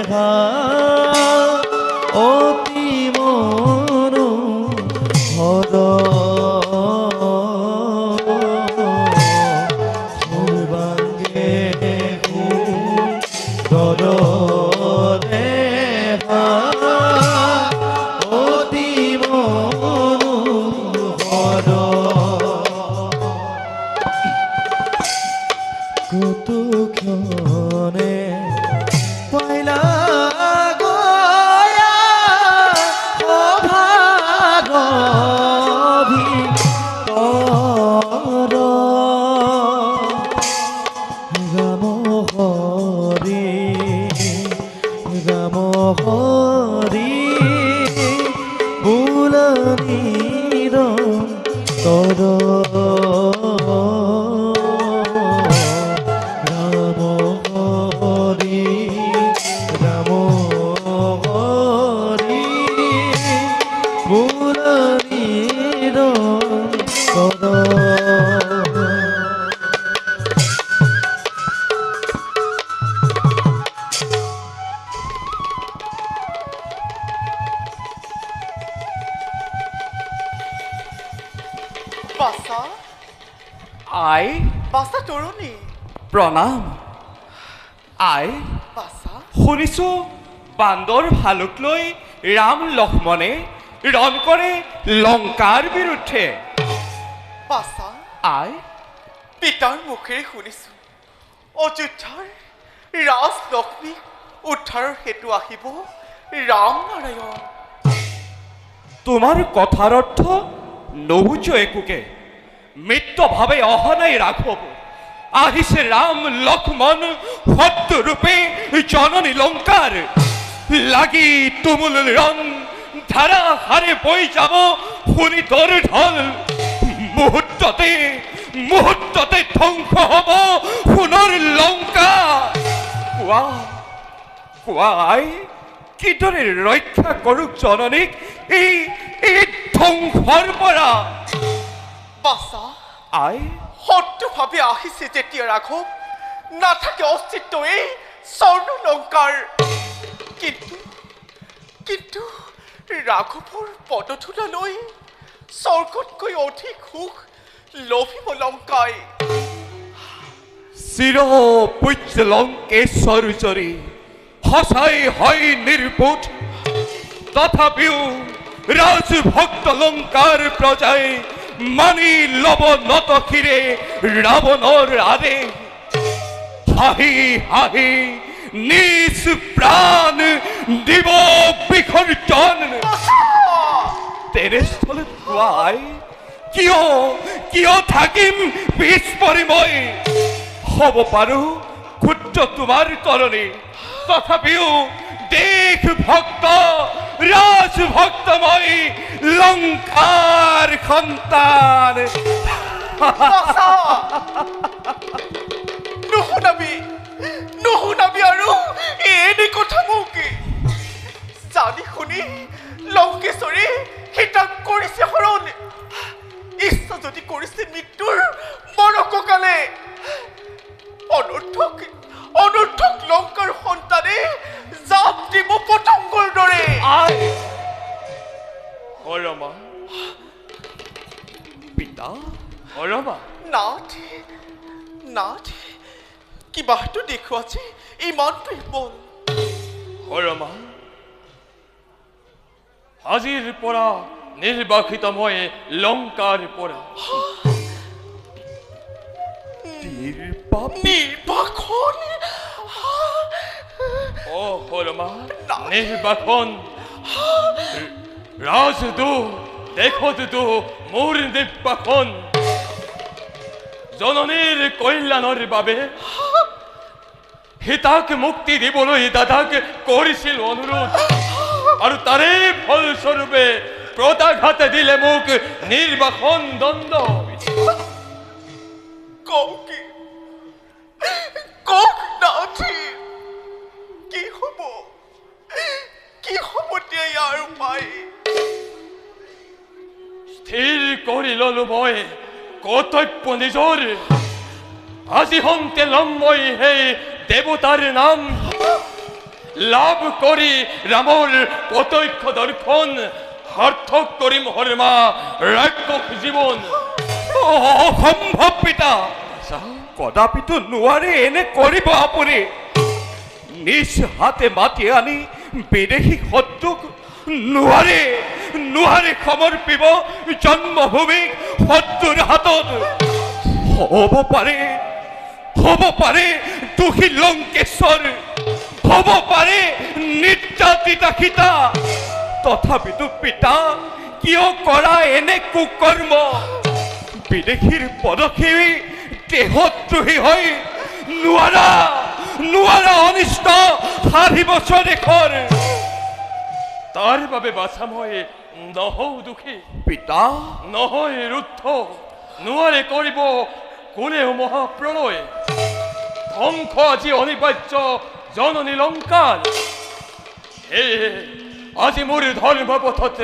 দেখা অতি মনোহর সর্বাঙ্গে সুন্দর দেখা অতি মনোহর কতক্ষণে পয়লা গয়া অভাগভি তর রাম হরি রাম হরি বুলনীর তর বাসা আই বাসা তৰুণী প্ৰণাম আই বাসা শুনিছো বান্দৰ ভালুক লৈ ৰাম লক্ষ্মণে ৰণ কৰে লংকাৰ বিৰুদ্ধে বাসা আই পিতাৰ মুখেৰে শুনিছো অযোধ্যাৰ ৰাজ লক্ষ্মীক উদ্ধাৰৰ হেতু আহিব ৰাম নাৰায়ণ তোমাৰ কথাৰ অৰ্থ নুবুজো একোকে মিত্ৰভাৱে অহা নাই ৰাঘৱ আহিছে ৰাম লক্ষ্মণ সত্যৰূপে জননী লংকাৰ লাগি তুমুল ৰণ ধাৰা হাৰে বৈ যাব শুনি তোৰ ঢল মুহূৰ্ততে মুহূৰ্ততে ধ্বংস হ'ব সোণৰ লংকা কোৱা কোৱা আই কিদৰে ৰক্ষা কৰোঁ জননীক এই ধ্বংসৰ পৰা বাসা আই সত্যভাৱে আহিছে যেতিয়া ৰাঘৱ নাথাকে অস্তিত্ব এই স্বৰ্ণ লংকাৰ কিন্তু কিন্তু ৰাঘৱৰ পদধূলালৈ স্বৰ্গতকৈ অধিক সুখ লভিব লংকাই চিৰ পূজ্য লংকেশ্বৰ জৰি সঁচাই হয় নিৰ্বোধ তথাপিও ৰাজভক্ত লংকাৰ প্ৰজাই মানি লব নতশিৰে ৰাৱণৰ আদেশ হাঁহি হাঁহি নিজ প্ৰাণ দিব বিসৰ্জন তেনেস্থলত কোৱাই কিয় কিয় থাকিম পিছ পৰি মই হ'ব পাৰোঁ ক্ষুদ্ৰ তোমাৰ তৰণী তথাপিও দেশ ভক্ত ৰাজভক্ত মই লংকাৰ সন্তান নুশুনাবি আৰু এনে কথা মোক জানি শুনি লংকেশ্বৰী সীতাক কৰিছে হৰণ ইচ্ছা যদি কৰিছে মৃত্যুৰ মৰককালে অনৰ্থক লংকাৰ সন্তানে জাপ দিব পতংগৰ দৰে আই হৰমা পিতা হৰমা নাথ কিবাটো দেখুৱাছে ইমান দুৰ্বল হৰমা আজিৰ পৰা নিৰ্বাসিত মই লংকাৰ পৰা নিৰ্বাসন অ হৰমা নিৰ্বাসন ৰাজদূত দেখতো মোৰ নিৰ্বাসন জননীৰ কল্যাণৰ বাবে সীতাক মুক্তি দিবলৈ দাদাক কৰিছিল অনুৰোধ আৰু তাৰে ফলস্বৰূপে প্ৰতাঘাতে দিলে মোক নিৰ্বাসন দণ্ড কক নাথি কি হ'ব এতিয়া ইয়াৰ উপায় স্থিৰ কৰি ললো মই কৰ্তব্য নিজৰ আজি হন্তে লম মই সেই দেৱতাৰ নাম লাভ কৰি ৰামৰ প্ৰত্যক্ষ দৰ্শন সাৰ্থক কৰিম হৰমা ৰাক্ষস জীৱন। অসম্ভৱ পিতা, কদাপিতো নোৱাৰে এনে কৰিব আপুনি। নিজ হাতে মাতি আনি বিদেশী শত্ৰুক নোৱাৰে নোৱাৰে সমৰ্পিব জন্মভূমিক শত্ৰুৰ হাতত। হ'ব পাৰে দোষী লংকেশ্বৰ, হ'ব পাৰে নিৰ্যাতিতা সীতা। তথাপিতো পিতা কিয় কৰা এনে কুকৰ্ম? বিদেশীৰ পদক্ষেপী দেহদ্ৰোহী হৈ নোৱাৰা অনিষ্ট সাধিব স্বদেশৰ। তাৰ বাবে বাছা মই নহওঁ দুখী, পিতা নহয় ৰুদ্ধ, নোৱাৰে কৰিব কোনেও মহাপ্ৰলয়। ধ্বংস আজি অনিবাৰ্য জননী লংকাৰ। সেয়ে আজি মোৰ ধৰ্মপথত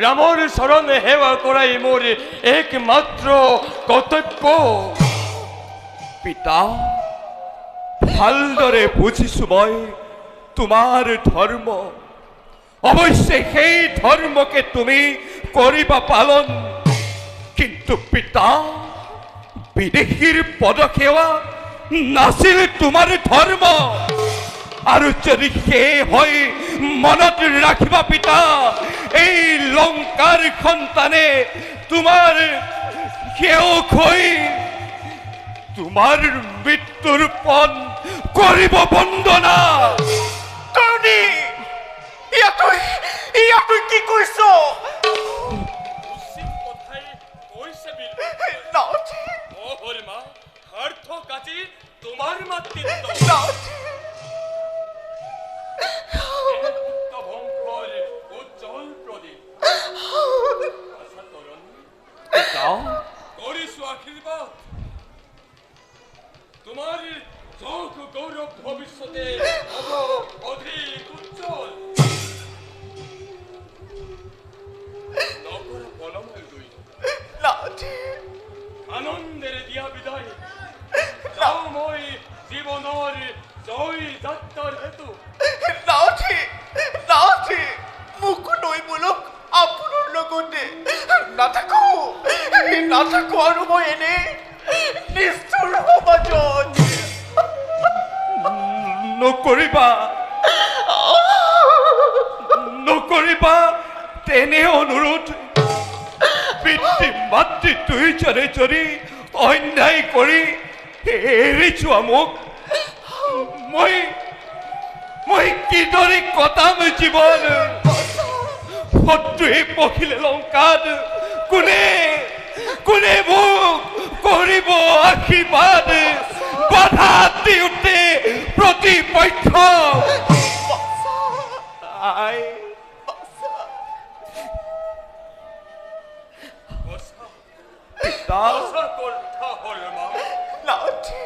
ৰামৰ চৰণ সেৱা কৰাই মোৰ একমাত্ৰ কৰ্তব্য। পিতা ভালদৰে বুজিছো মই তোমাৰ ধৰ্ম। অৱশ্যে সেই ধৰ্মকে তুমি কৰিবা পালন। কিন্তু পিতা বিদেশীৰ পদসেৱা নাছিল তোমাৰ ধৰ্ম। আৰু যদি সেই হয় মনত ৰাখিবা পিতা, এই লংকাৰ সন্তানে তোমাৰ সেৱক হৈ তোমাৰ মৃত্যুৰ পণ কৰিব বন্দনা। তৰুণী, ইয়াতকৈ কি কৈছ? নাথী, তোমাৰ মাতৃত্ব উজ্জ্বল প্ৰদীপ। কৰিছো আশীৰ্বাদ, তোমাৰ যশ গৌৰৱ ভৱিষ্যতে হ'ব অধিক উজ্জ্বল। নকৰা পলমে গৈ নাথী, আনন্দেৰে দিয়া বিদায়। যাওঁ মই জীৱনৰ জয় যাত্ৰাৰ হেতু। নাথী, মোকো লৈ বোলক আপোনাৰ লগতে নাথাকো আৰু মই এনেই নিষ্ঠুৰ সমাজত। নকৰিবা তেনে অনুৰোধ। পিতৃ মাতৃ দুয়োজনে যদি অন্যায় কৰি এৰি যোৱা মোক, মই কিদৰে কটাম জীৱন? শত্ৰুৱে পখিলে লংকাত কোনে মোক কৰিব আশীৰ্বাদ? বাধা দিওঁতে প্ৰতিপক্ষ নাথী,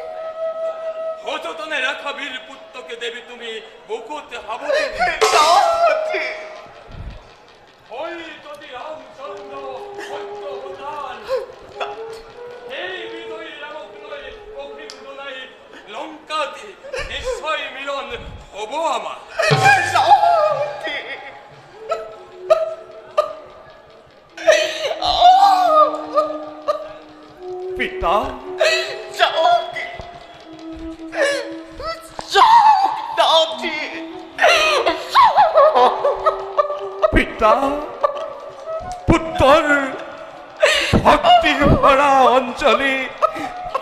সযতনে ৰাখা বীৰ পুত্ৰকে দেৱী তুমি বুকুত সাৱটি। নাথী, হয় যদি ৰামচন্দ্ৰ সত্য অৱতাৰ, সেই বিজয়ী ৰামক লৈ অভিম জনাই লংকাত নিশ্চয় মিলন হ'ব আমাৰ। নাথী, পিতা যাওক নাথী, পিতা পুত্ৰৰ ভক্তি ভৰা অঞ্জলি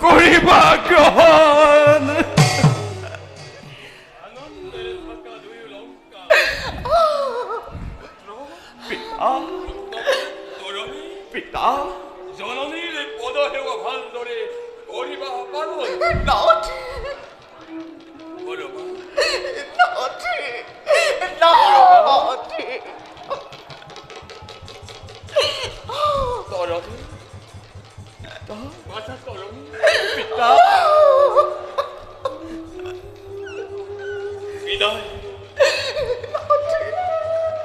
কৰিবা গ্ৰহণ। আনন্দেৰে থকা দুয়ো লংকা পিতা তৰণী পিতা জননীৰ পদসেৱা ভালদৰে কৰিবা পালন। নাথী, বৰমা নাথী, তৰণী মাতা তৰণী পিতা বিদায়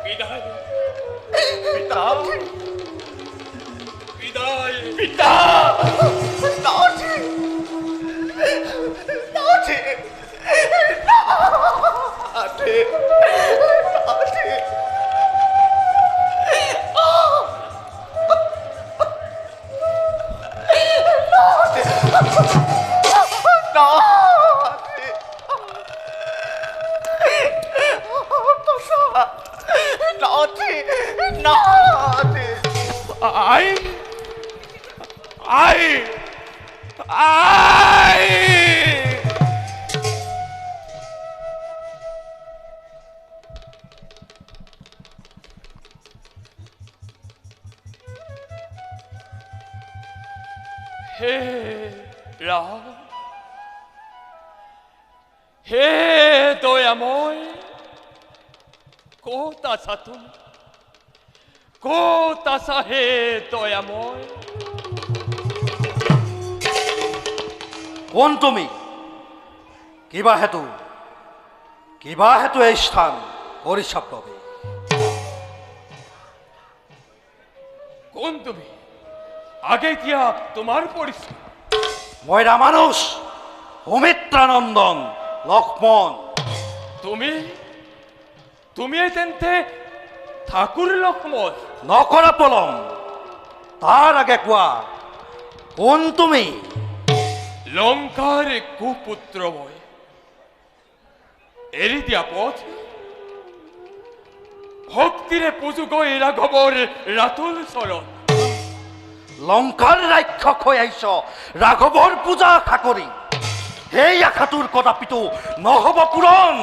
বিদায় পিতা বিদায়। পিতা নাথী, নাথে নাথে নাথে নাথে নাথে আই আই আই হে রাম, হে দয়াময়, কোথ আছা তুমি, কোথ আছা হে দয়াময়? কোন তুমি? কিবা হেতু এই স্থান অভিশাপ পাবে? কোন তুমি? আগে দিয়া তোমার পরিচয়। মই রামানুষ, অমিত্রানন্দন, লক্ষ্মণ। তুমি তুমি তেন্তে ঠাকুর লক্ষ্মণ? নকৰা পলম, তাৰ আগে কোৱা কোন তুমি? লঙ্কাৰ কুপুত্ৰ বয়, এৰি দিয়া পথ ভক্তিৰে পুজু গৈ ৰাঘবৰ ৰাতুল চৰণ। লংকাৰ ৰাক্ষস হৈ আহিছ ৰাঘৱৰ পূজা আশা কৰি। সেই আশাটোৰ কদাপিতো নহব পূৰণ।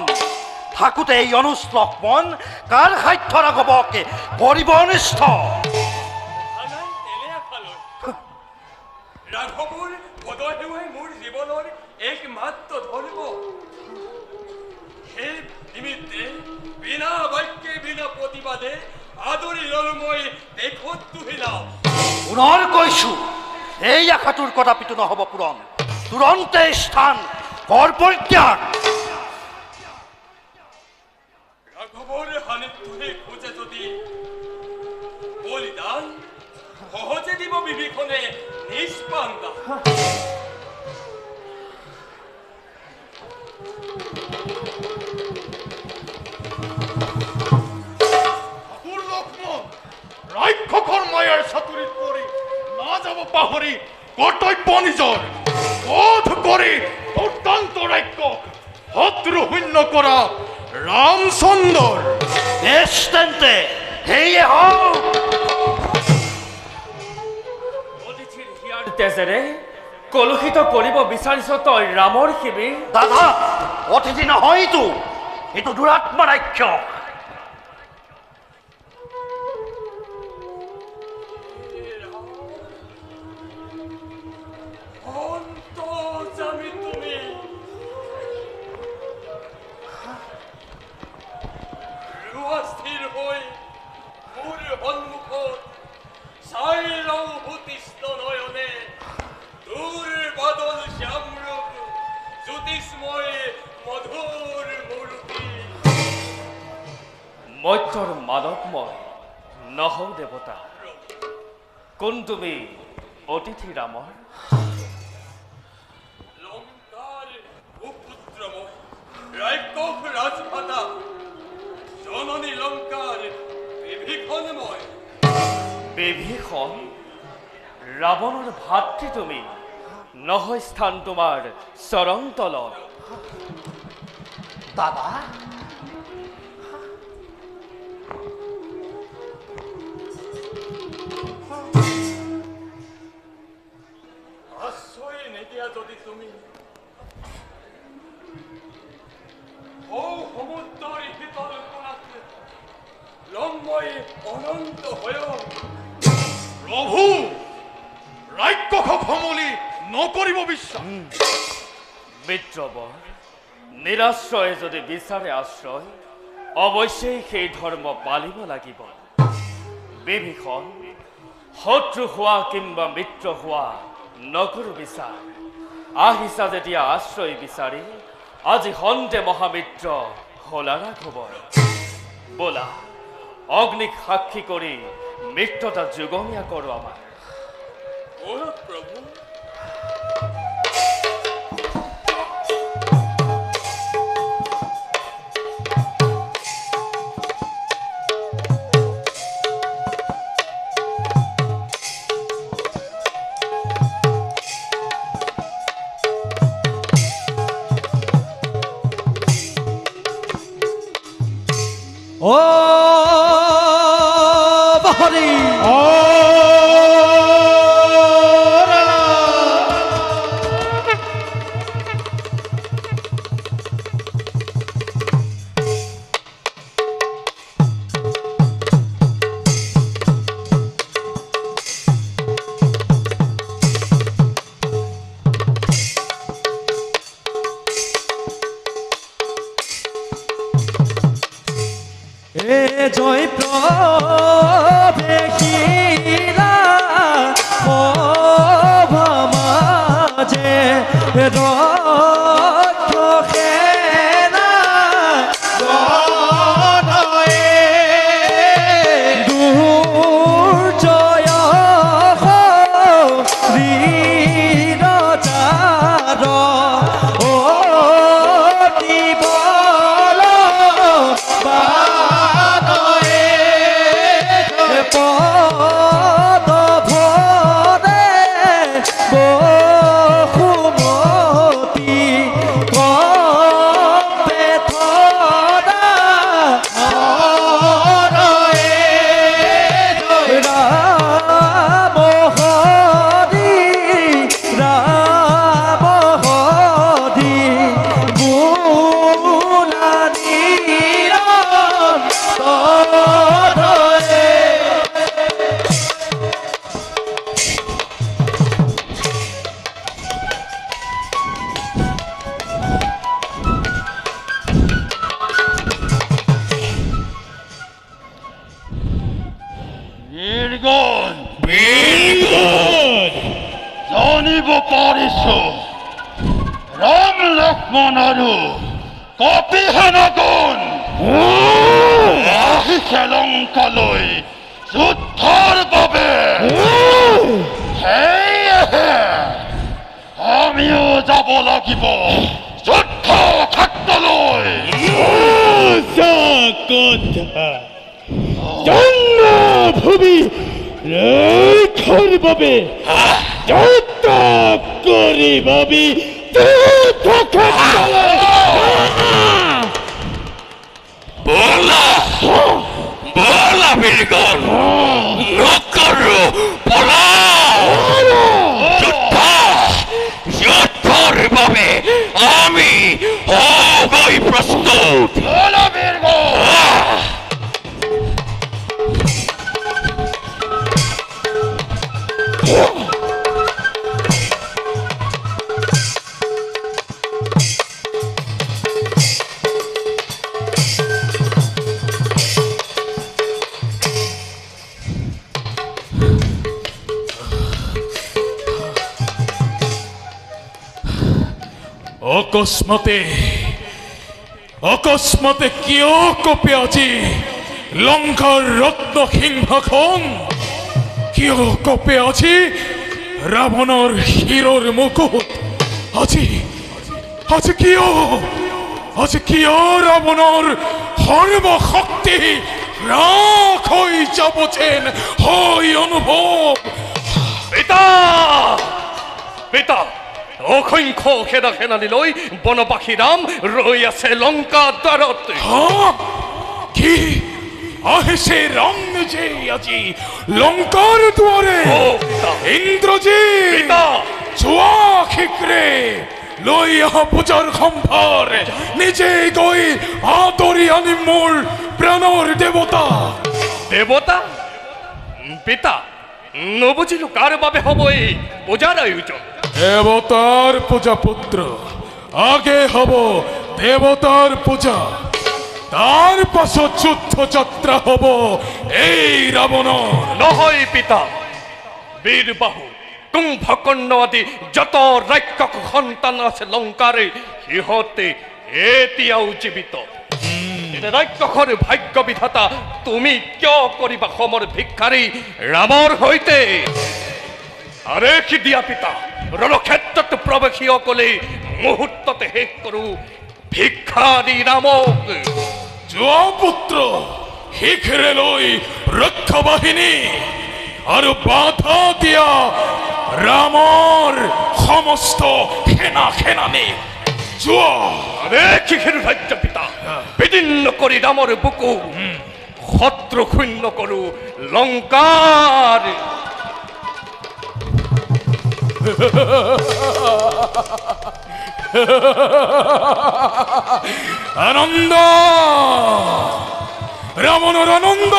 থাকোঁতে এই অনুজ লক্ষ্মণ কাৰ সাধ্য ৰাঘৱকে কৰিব অনিষ্ট। ৰাঘবৰ পদ হেউৱাই মোৰ জীৱনৰ একমাত্ৰ ধৰ্ম। সেই নিমিত্তে বিনা বাক্যে বিনা প্ৰতিবাদে আদৰি ললো মই দেশত তুহিলাও। পুনৰ কৈছো এই আশাটোৰ কদাপিতো নহব পূৰণ। তুৰন্তে স্থান কৰ পৰিত্যাগ। ৰাঘবৰ হানিতুহে খোঁজে যদি বলিদান সহজে দিব বিভীষণে নিষ্পান্দা। ঠাকুৰ লক্ষ্মণ ৰাক্ষসৰ মায়াৰ চাতুৰিত পৰি না যাব পাহৰি কৰ্তব্য নিজৰ বোধ কৰি দুৰ্দান্ত ৰাক্ষস শত্ৰু শূন্য কৰা ৰামচন্দ্ৰৰ। বেশ তেন্তে সেয়ে হওক। অতিথিৰ হিয়াৰ তেজেৰে কলুষিত কৰিব বিচাৰিছ তই ৰামৰ শিবিৰ? দাদা, অতিথি নহয়তো, এইটো দুৰাত্মা ৰাক্ষস। অন্তৰ্যামী তুমি, স্থিৰ হৈ মোৰ সন্মুখত চাই লওঁ ভূতিষ্ঠ নয়নে দূৰ বাদল শ্যামৰূপ জ্যোতিষ্ময় মধুৰ মূৰ্তি। মত্যৰ মানৱময় নহও দেৱতা, কোন তুমি অতিথি ৰামৰ? লঙ্কাৰ কুপুত্ৰময় ৰাক্ষস ৰাজভাতা জননী লঙ্কাৰ বিভীষণময়। বিভীষণ ৰাৱণৰ ভাতৃ তুমি, নহয় স্থান তোমাৰ চৰণ তলত। দাদা, আশ্ৰয় নিদিয়া যদি তুমি ও সমুদ্ৰৰ শীতল কোণাত লম্বই অনন্ত হয়। প্ৰভু ৰাক্ষসক সমলি নকৰিব বিশ্বাস। মিত্ৰবৰ নিৰাশ্ৰয়ে যদি বিচাৰে আশ্ৰয়, অৱশ্যেই সেই ধৰ্ম পালিব লাগিব। বিভীষণ শত্ৰু হোৱা কিংবা মিত্ৰ হোৱা নকৰো বিচাৰ। আহিছা যেতিয়া আশ্ৰয় বিচাৰি, আজি সন্তে মহামিত্ৰ হলা ৰাঘৱৰ। বোলা অগ্নিক সাক্ষী কৰি মিত্ৰতা যুগমীয়া কৰো আমাৰ। ও প্রভু, ও বাহারি এ জয় প্রবেশিলা মাঝে রক্ষে না দুর্জয় বীরচার ও বল পদ ভরে বহুমতি কবে থরা রাম হরি রাম হরি গুলানি তরে বীরগণ জানিব পাৰিছ ৰাম লক্ষ্মণ আৰু কপিহেনগণ আহিছে লংকালৈ যুদ্ধৰ বাবে সেয়েহে আমিও যাব লাগিব যুদ্ধ ক্ষেত্ৰলৈ জন্মভূমি ৰক্ষাৰ বাবে যুদ্ধ কৰিবি বলা বলা বীৰগণ নকৰো পলাও যুদ্ধৰ বাবে আমি সবাই প্ৰস্তুত অকস্মাতে কিয় কপে আজি লংকাৰ ৰত্ন সিংহাসন কিয় কপে আজি ৰাৱণৰ শিৰৰ মুকুট আজি কিয় ৰাৱণৰ সৰ্বশক্তি হ্ৰাস হৈ যাব যেন হয় অনুভৱ পিতা পিতা অসংখ্য খেদা খেদানিলৈ বনবাসী ৰাম ৰৈ আছে লংকা দ্বাৰত কি আহিছে ৰাম নিজে আজি লংকাৰ দুৱাৰে ইন্দ্ৰজিৎ পিতা যোৱা শীঘ্ৰে লৈ অহা পূজাৰ সম্ভাৰ নিজে গৈ আদৰি আনি মোৰ প্ৰাণৰ দেৱতা দেৱতা পিতা নবুজিলো কাৰ বাবে হ'ব এই পূজাৰ আয়োজন দেৱতাৰ পূজা পুত্ৰ আগে হ'ব দেৱতাৰ পূজা তাৰ পাছত যুদ্ধ যাত্ৰা হ'ব এই ৰাৱণৰ নহয় পিতা বীৰবাহু কুম্ভকৰ্ণ আদি যত ৰাক্ষস সন্তান আছে লংকাৰে সিহঁতে এতিয়াও জীৱিত ৰাক্ষসৰ ভাগ্য বিধাতা তুমি কিয় কৰিবা সমৰ ভিক্ষাৰী ৰামৰ সৈতে আৰে কি দিয়া পিতা ৰণক্ষেত্ৰত প্ৰৱেশীসকলে মুহূৰ্ততে শেষ কৰো ভিক্ষাৰী ৰামক যোৱা পুত্ৰ শীঘ্ৰে লৈ ৰক্ষা বাহিনী আৰু বাধা দিয়া ৰামৰ সমস্ত সেনা সেনানী যোৱা আৰে কি ৰাজ্য পিতা বিদীৰ্ণ কৰি ৰামৰ বুকু শত্ৰু শূন্য কৰো লংকাৰ। আনন্দ, রাবণের আনন্দ,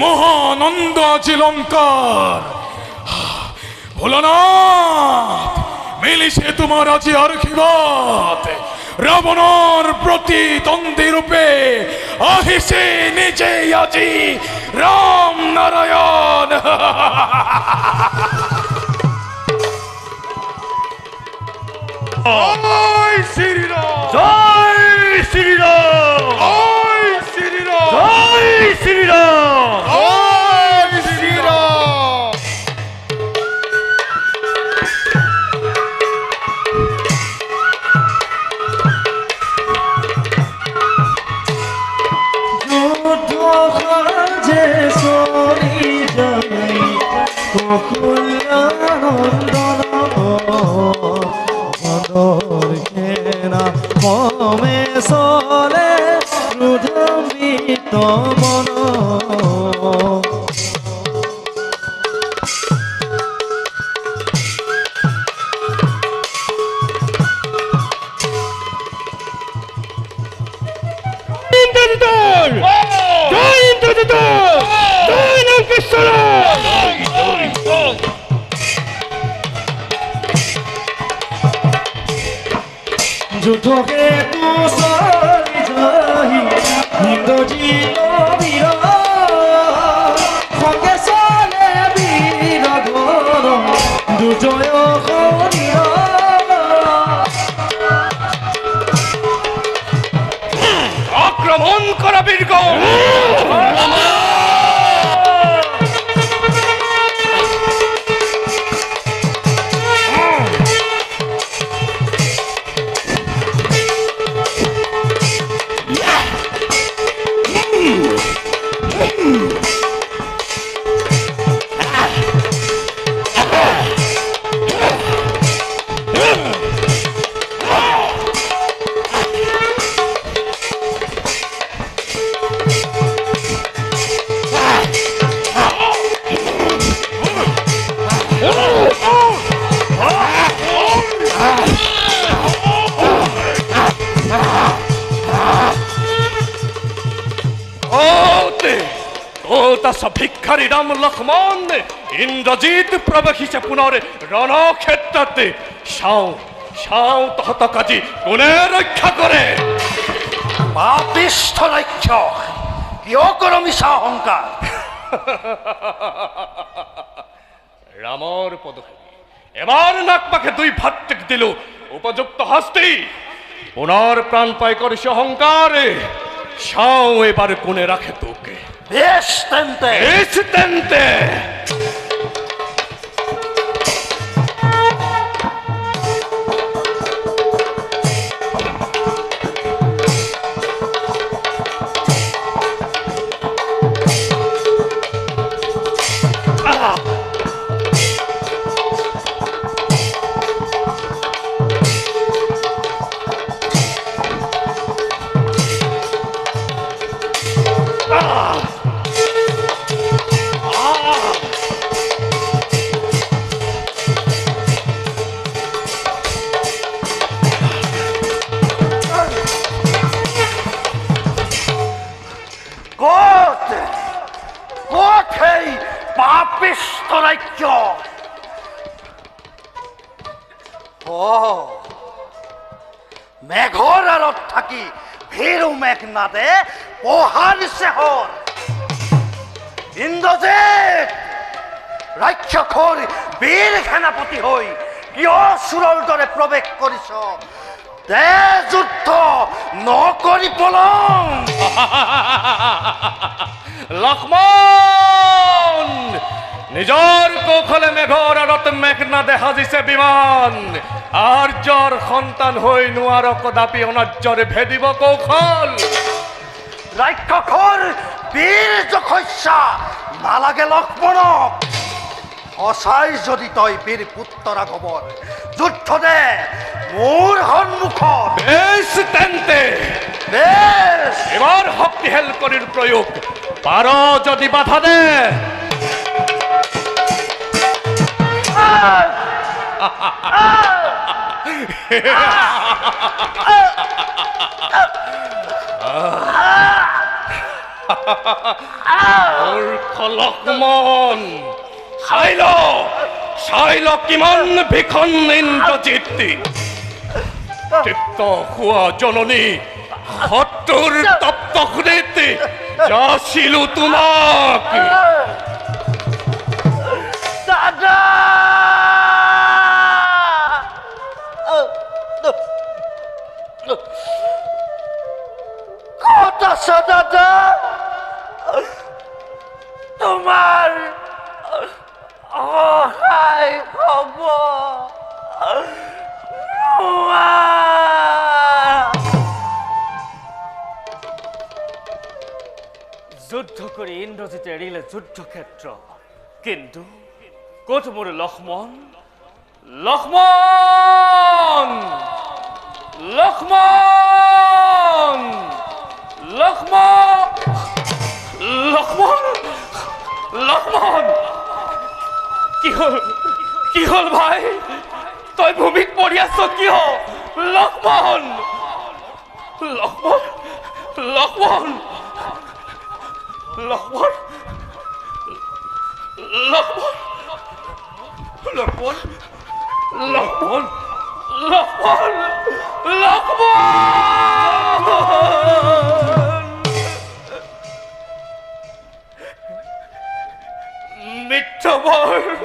মহানন্দ আজি লঙ্কার। ভোলানাথ মিলিছে তোমার আজি আশীর্বাদ। রাবণর প্রতিদ্বন্দ্বী রূপে আহিছে নিজে আজি রাম নারায়ণ। জয় শ্রীরাম, জয় শ্রীরাম, জয় শ্রীরাম, জয় শ্রীরাম। জয় শ্রীরাম। যুদ্ধ যে সরি যাই ককুলনন্দন মদর খেনা মমে সলে রুধমিত মন। যুদ্ধকে তু সরি যাই ইন্দ্রজিৎ বীর সঙ্গে চলে বীর ঘর দুজয় শরীর। আক্রমণ করা বীরগণ। ভিক্ষারী রাম লক্ষ্মণ ইন্দ্রজিৎ প্রবেশিছে পুনরে রণক্ষেত্রতে। সাও সাও তহত কাজী কোনে রক্ষা করে। পাপিষ্ঠ রাক্ষস, কিয় কর মিছা অহংকার? রামর পদক্ষেপ এবার নাক পাখে দুই ভাত্তিক দিল উপযুক্ত হস্তি। পুনর প্রাণ পায় করে সে অহংকারে। সাও এবার কোনে রাখে তোকে। বেশ তেন্তে তেনতে পাপিষ্ঠ রাক্ষস। মেঘর আরত থাকি ভীরু মেঘনাদে পহার শেহর। ইন্দ্রজিৎ ৰাক্ষসৰ বীৰ সেনাপতি হই কিয় সুৰৰ দৰে প্ৰৱেশ কৰিছ? দে যুদ্ধ নকৰি পলম। লক্ষ্মণ নিজৰ কৌশলে মেঘৰ আৰত মেঘনাদে সাজিছে বিমান। আৰ্যৰ সন্তান হৈ নোৱাৰ কদাপি অনাৰ্যৰে ভেদিব কৌশল। ৰাক্ষসৰ বীৰ যশস্যা নালাগে লক্ষ্মণক। সঁচাই যদি তই বীৰ পুত্ৰ ৰাঘৱৰ যুদ্ধ দে মোৰ সন্মুখত। বেশ তেন্তে বেশ এবাৰ শক্তিশাল কৰিৰ প্ৰয়োগ পাৰ যদি বাধা দে মূৰ্খ লক্ষ্মণ চাইল কিমান ভীষণ ইন্দ্ৰজিৎ চিত্ত খোৱা জননী শত্ৰুৰ তপ্ত সুদিত যাচিলো তোমাক দাদা কত আছো দাদা তোমাৰ অহায় খবৰ যুদ্ধ কৰি ইন্দ্ৰজিৎ এৰিলে যুদ্ধক্ষেত্ৰ কিন্তু ক'ত মোৰ লক্ষ্মণ লক্ষ্মণ লক্ষ্মণ লক্ষ্মণ লক্ষ্মণ লক্ষ্মণ কি হল ভাই তই ভূমিত পৰি আছ কিয় লক্ষ্মণ লক্ষ্মণ লক্ষ্মণ লক্ষ্মণ লক্ষ্মণ লক্ষ্মণ লক্ষ্মণ লক্ষ্মণ লক্ষ্মণ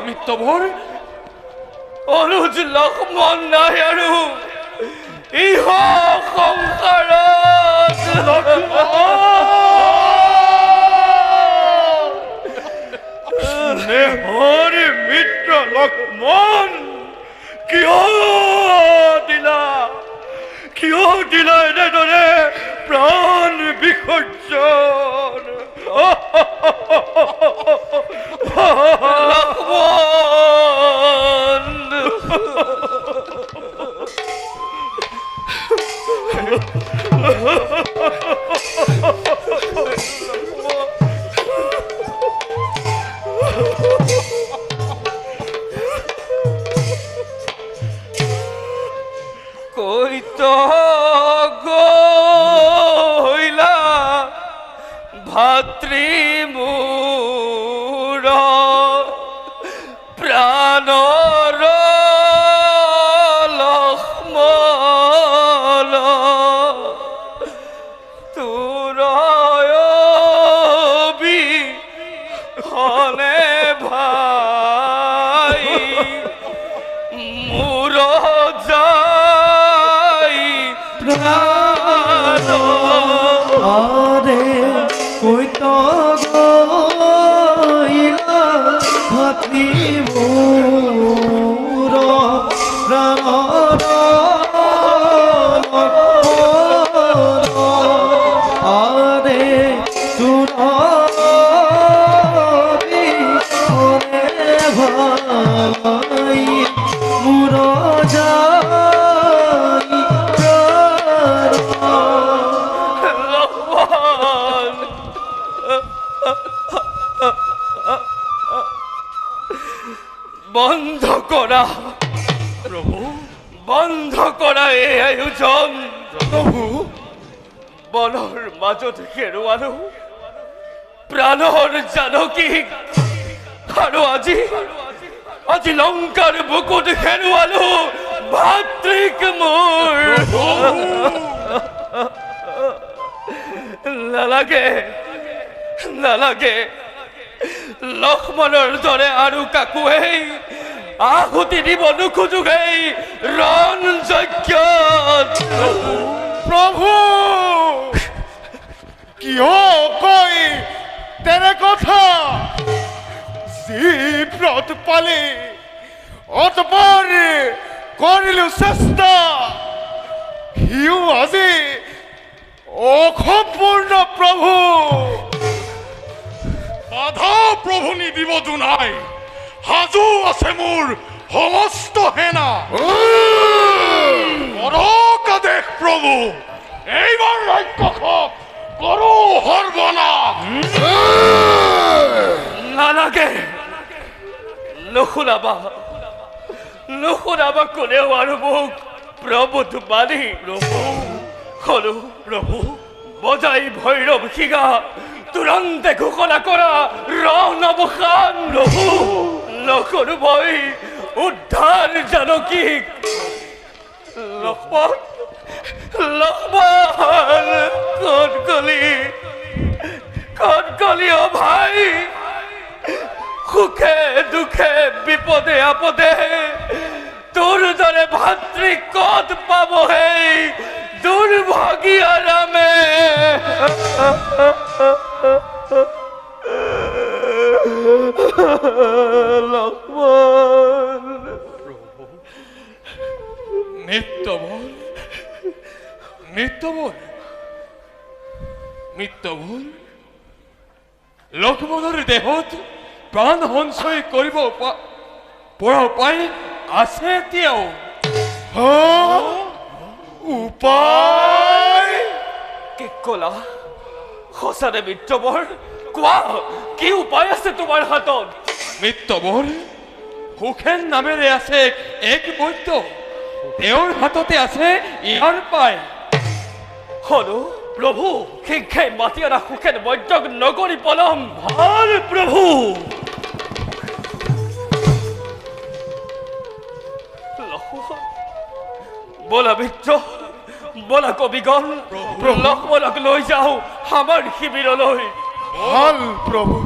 মিত্ৰভৰ অনুজ লক্ষ্মণ নাই আৰু ইহ সংসাৰত হৰি মিত্ৰ লক্ষ্মণ কিয় দিলা এনেদৰে প্ৰাণ বিসৰ্জন কৈত গইলা ভাতৃ মোৰ প্ৰাণৰ লক্ষ্মণ তোৰ বিহনে ভাই মোৰ আৰে কইত গইলা ভাতৃ মোৰ প্ৰাণৰ আৰে তোৰ ভাই মোৰ বন্ধ কৰা প্ৰভু বন্ধ কৰা এই আয়োজন প্ৰভু বনৰ মাজত হেৰুৱালো প্ৰাণৰ জানকী আৰু আজি লংকাৰ বুকুত হেৰুৱালো ভাতৃক মোৰ নালাগে লক্ষ্মণৰ দৰে আৰু কাকোৱেই আহুতি দিব নোখোজোগেই ৰণ যজ্ঞত প্ৰভু কিয় কয় তেনে কথা যি ব্ৰত পালে অতপৰ কৰিলো চেষ্টা সিও আজি অসম্পূৰ্ণ প্ৰভু বাধা প্ৰভু নিদিব দুনাই সাজু আছে মোৰ সমস্ত সেনা পৰক আদেশ প্ৰভু এইবাৰ ৰাক্ষসক নালাগে নুশুনাবা কোনেও আৰু মোক প্ৰভু তোমালি হলো প্ৰভু বজাই ভৈৰৱ সিঙা তুৰন্তে ঘোষণা কৰা নৱখান প্ৰভু নকৰো মই উদ্ধাৰ জানকীক লক্ষ্মণ কনকলি অ ভাই সুখে দুখে বিপদে আপদে তোৰ দৰে ভাতৃ কত পাবো হে দুৰ্ভাগী আৰামে লক্ষ্মণ মিত্যবল লক্ষ্মণৰ দেহত প্ৰাণ সঞ্চয় কৰিব পৰা উপায় আছে এতিয়াও উপায় কি কলা সঁচানে মিত্ৰবৰ কোৱা কি উপায় আছে তোমাৰ হাতত মিত্যবৰ সুখেন নামেৰে আছে এক বৈদ্য তেওঁৰ হাততে আছে ইয়াৰ পায় হলো প্ৰভু শিক্ষাই মাতি অনা সুখেন বৈদ্যক নগৰী পলম ভাল প্ৰভু বলা মিত্ৰ বলা কবিগণ লক্ষ্মণক লৈ যাওঁ আমাৰ শিবিৰলৈ ভাল প্ৰভু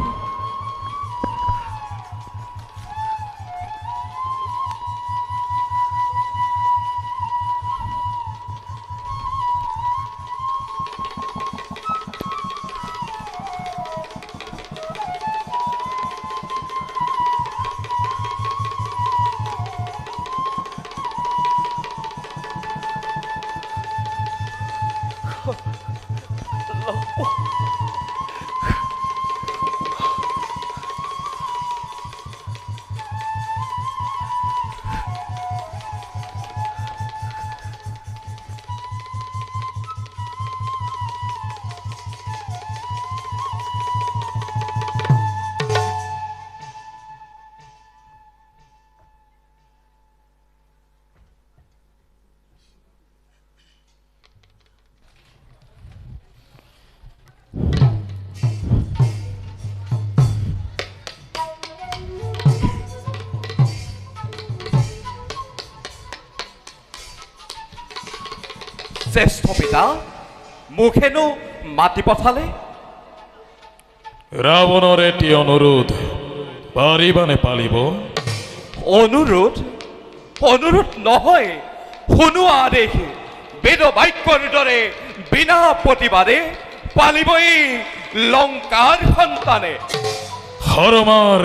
শ্ৰেষ্ঠ পিতা মুখেনো মাতি পঠালে ৰাৱণৰ এটি অনুৰোধ পাৰিবানে পালিব অনুৰোধ নহয় শুনোৱা আদেশ বেদ বাক্যৰ দৰে বিনা প্ৰতিবাদে পালিবই লংকাৰ সন্তানে হৰমাৰ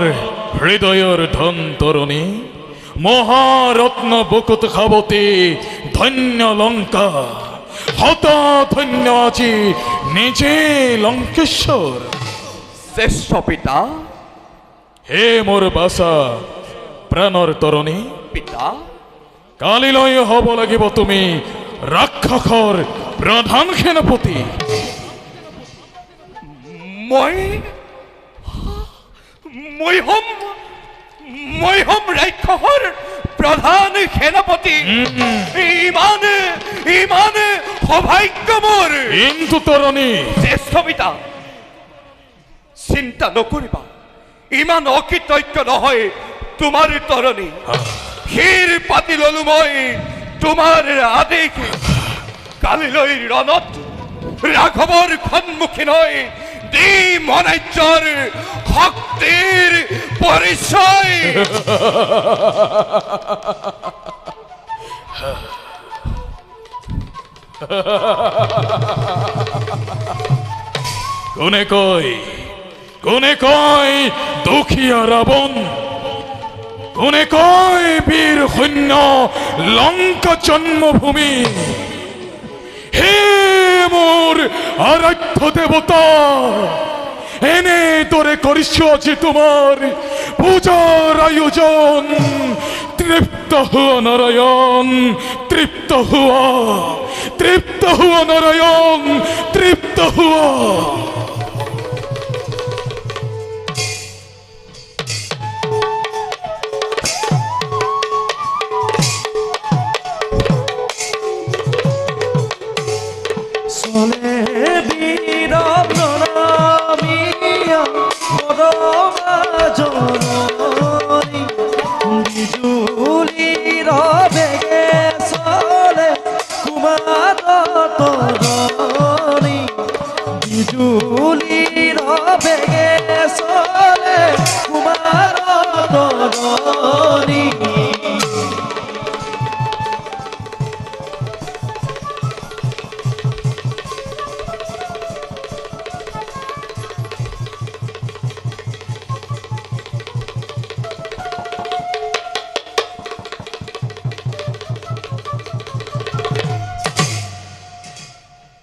হৃদয়ৰ ধন তৰণী মহাৰত্ন বুকুত খাবতে ধন্য লংকা হত ধন্য আজি নিজে লংকেশ্বৰ শ্ৰেষ্ঠ পিতা হে মোৰ বাচা প্ৰাণৰ তৰণী পিতা কালিলৈ হ'ব লাগিব তুমি ৰাক্ষসৰ প্ৰধান সেনাপতি মই হম ৰাক্ষসৰ প্ৰধান সেনাপতি ইমান সৌভাগ্য মোৰ কিন্তু তৰণী শ্ৰেষ্ঠ পিতা চিন্তা নকৰিবা ইমান অকৃতজ্ঞ নহয় তোমাৰ তৰণী ক্ষীৰ পাতি ললো মই তোমাৰ আদেশ কালিলৈ ৰণত ৰাঘৱৰ সন্মুখীন হৈ দিম অনাৰ্যৰ শক্তিৰ পৰিচয় কোনে কয় দুখীয়া ৰাৱণ কোনে কয় বীৰ শূন্য লংকা জন্মভূমি হে মোৰ আৰাধ্য দেৱতা এনেদৰে কৰিছো আজি তোমাৰ পূজাৰ আয়োজন তৃপ্ত হোৱা নাৰায়ণ তৃপ্ত হোৱা নাৰায়ণ তৃপ্ত হোৱা ৰাম নামিয়া পৰমা জননী বিজুলিৰ বেগে চলে কুমাৰ তৰণী বিজুলিৰ বেগে চলে কুমাৰ তৰণী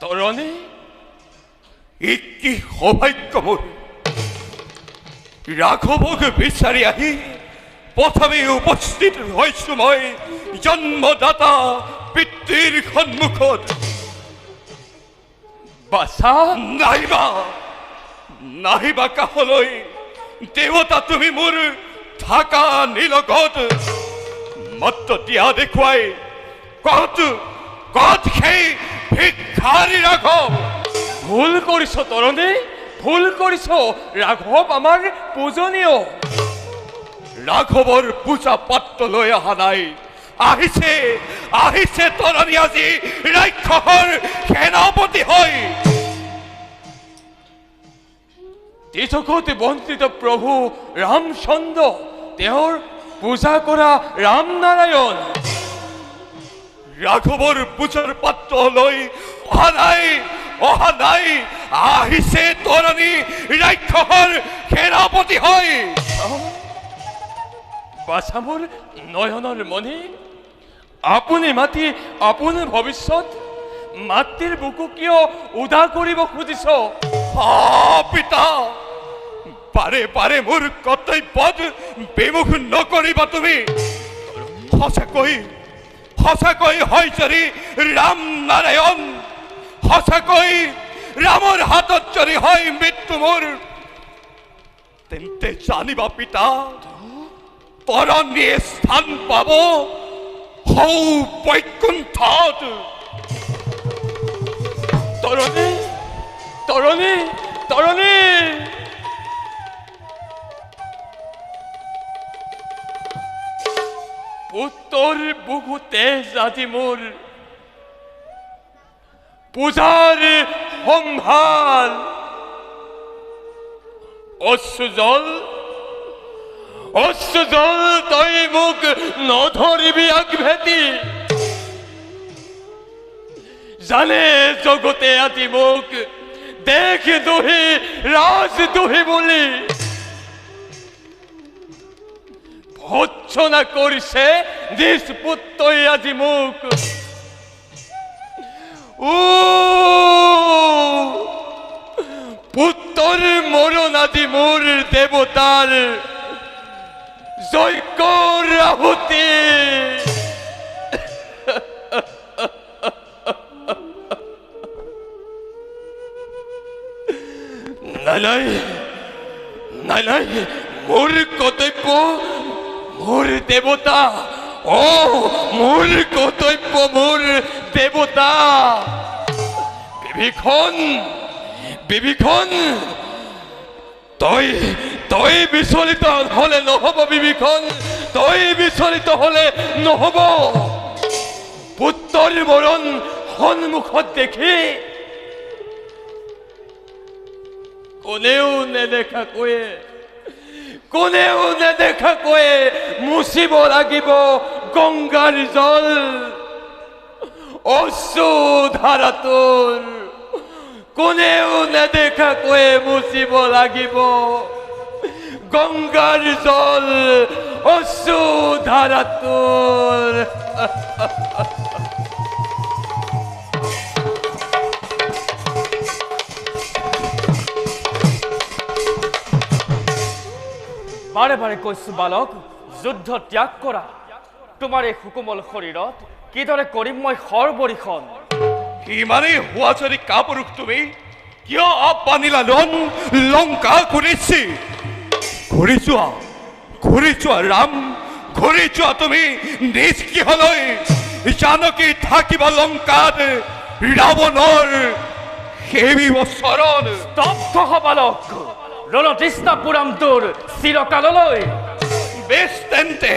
তৰণী ই কি সৌভাগ্য মোৰ ৰাঘৱক বিচাৰি আহি প্ৰথমে উপস্থিত হৈছো মই জন্মদাতা পিতৃৰ সন্মুখত বাছা নাহিবা কাষলৈ দেৱতা তুমি মোৰ থাকা নিলগত মাত্ৰ দিয়া দেখুৱাই কত সেই ভিক্ষাৰী ৰাঘৱ ভুল কৰিছ তৰণী ভুল কৰিছ ৰাঘৱ আমাৰ পূজনীয় ৰাঘৱৰ পূজা পাত্ৰ লৈ অহা নাই আহিছে তৰণী আজি ৰাক্ষসৰ সেনাপতি হৈ তীৰ্থকত বন্দিত প্ৰভু ৰামচন্দ্ৰ তেওঁৰ পূজা কৰা ৰাম নাৰায়ণ ৰাঘৱৰ পূজাৰ পাত্ৰ লৈ অহা নাই আহিছে তৰণী ৰাক্ষসৰ সেনাপতি হৈ বাছা মোৰ নয়নৰ মণি আপুনি মাতি আপোনাৰ ভৱিষ্যত মাতৃৰ বুকু কিয় উদা কৰিব খুজিছ পিতা পাৰে মোৰ কৰ্তব্যত বিমুখ নকৰিবা তুমি সঁচাকৈ হয় যদি ৰাম নাৰায়ণ সঁচাকৈ ৰামৰ হাতত যদি হয় মৃত্যু মোৰ তেন্তে জানিবা পিতা তৰণীয়ে স্থান পাব সৌ বৈকুণ্ঠত তৰণী পুত্ৰৰ বুকু তেজ আজি মোৰ পূজাৰ সম্ভাৰ অশ্ৰুজল তই মোক নধৰিবি আগভেটি জানে জগতে আজি মোক দেশ দোহী ৰাজ দোহী বুলি ভৎসনা কৰিছে নিজ পুত্ৰই আজি মোক পুত্ৰৰ মৰণ আজি মোৰ দেৱতাৰ যজ্ঞৰ আহুতি নাই মোৰ কৰ্তব্য মোৰ দেৱতা মোৰ কৰ্তব্য মোৰ দেৱতা বিভীষণ তই বিচলিত হলে নহব বিভীষণ তই বিচলিত হলে নহব পুত্ৰৰ মৰণ সন্মুখত দেখি কোনেও নেদেখাকৈয়ে মুচিব লাগিব গংগাৰ জল অশ্ৰু ধাৰাটোৰ কোনেও নেদেখাকৈয়ে মুচিব লাগিব গংগাৰ জল অশ্ৰু ধাৰাটোৰ বাৰে বাৰে কৈছো বালক যুদ্ধ ত্যাগ কৰা তোমাৰ এই সুকোমল শৰীৰত কিদৰে কৰিম মই সৰ্বৰিখন ইমানেই হোৱা যদি কাপুৰুষ তুমি কিয় আপানিলা লংকা ঘূৰি যোৱা ৰাম ঘূৰি যোৱা তুমি নিজ গৃহলৈ জানকী থাকিবা লংকাত ৰাৱণৰ খেবিব চৰণ স্তব্ধ হ বালক ৰণতৃষ্ণা পুৰাম তোৰ চিৰকাললৈ বেছ তেন্তে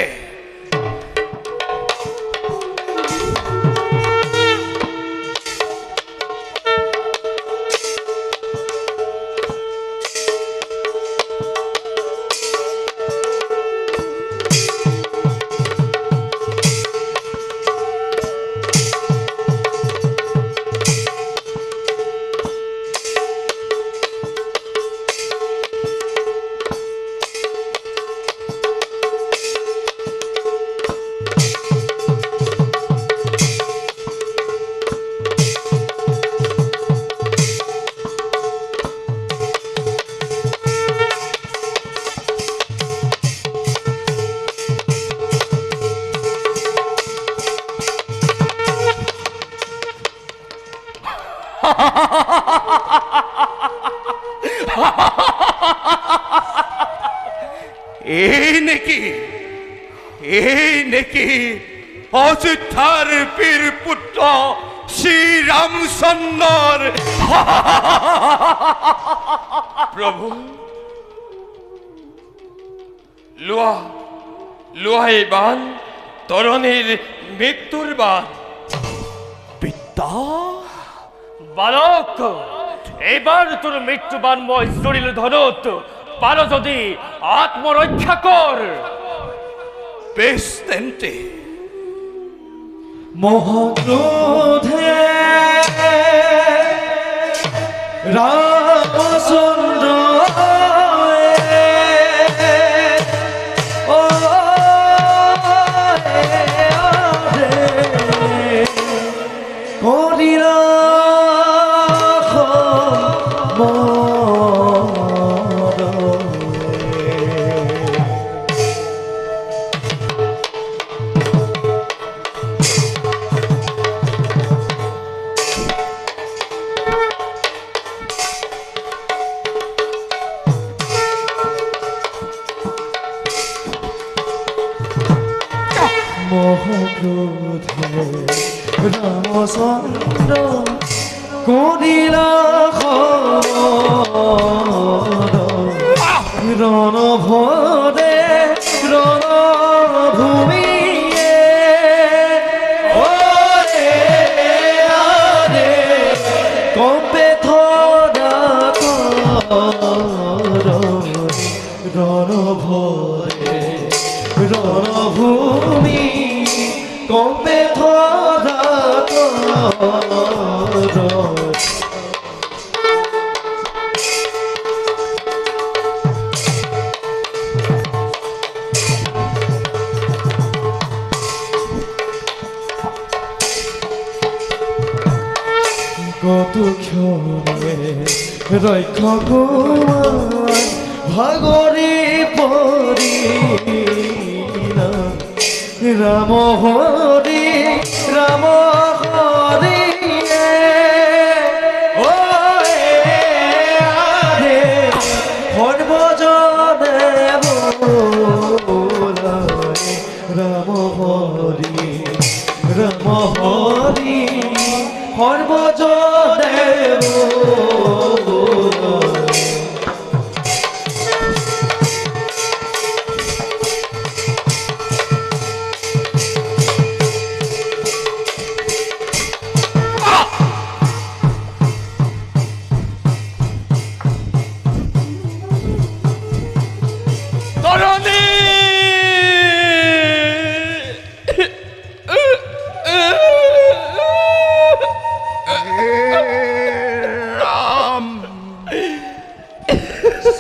এই নেকি অযোধ্যাৰ বীৰ পুত্ৰ শ্ৰী ৰামচন্দ্ৰৰ প্ৰভু লোৱা এই বান তৰণীৰ মৃত্যুৰ বান বালক এইবাৰ তোৰ মৃত্যুবান মই জুৰিলো ধনুত পাৰ যদি আত্মৰক্ষা কৰ বেছ তেন্তে মহাক্রোধে রামচন্দ্র করিলা মহাক্রোধে রামচন্দ্র করিলা রণভরে রণভূমিয়ে কম্পে থরা রণভরে রণভূমি কম্পে ধরা কত ক্ষণে রক্ষা কুমার ভাগরে পড়িলা রাম হরি রাম হরি সর্বজনে রাম হরি রাম হরি সর্বজনে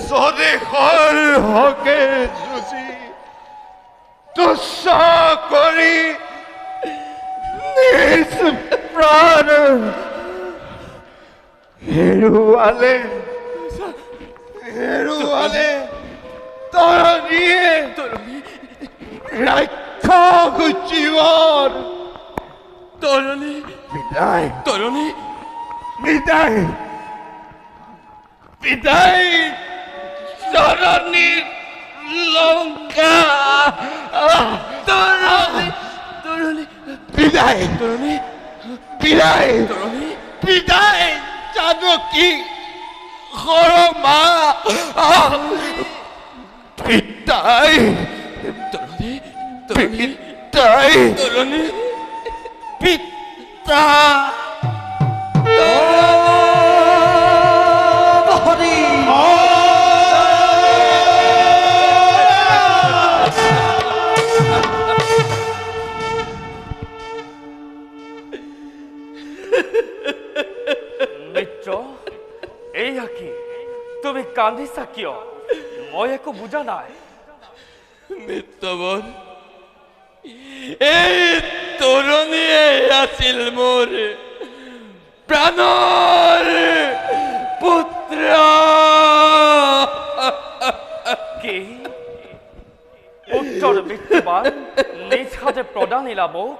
স্বদেশৰ হকে যুঁজি তুচ্ছ কৰি নিজ প্ৰাণ হেৰুৱালে তৰণীয়ে ৰাক্ষস জীৱন তৰণী বিদায় তৰণী বিদায় বিদায় চৰণীৰ লংকা তৰণী তৰণী বিদায় তৰণী বিদায় তৰণী বিদায় জানকী সৰ মা পিতাই তৰণী তৰণী তাই তৰণী পিতা হৰি মিত্ৰ এইয়া কি তুমি কান্দিছা কিয় মই একো বুজা নাই মিত্ৰবন এই তৰণীয়ে আছিল মোৰ প্ৰাণৰ পুত্ৰ কি পুত্ৰৰ মৃত্যুবান নিজ হাতে প্ৰদানিলা মোক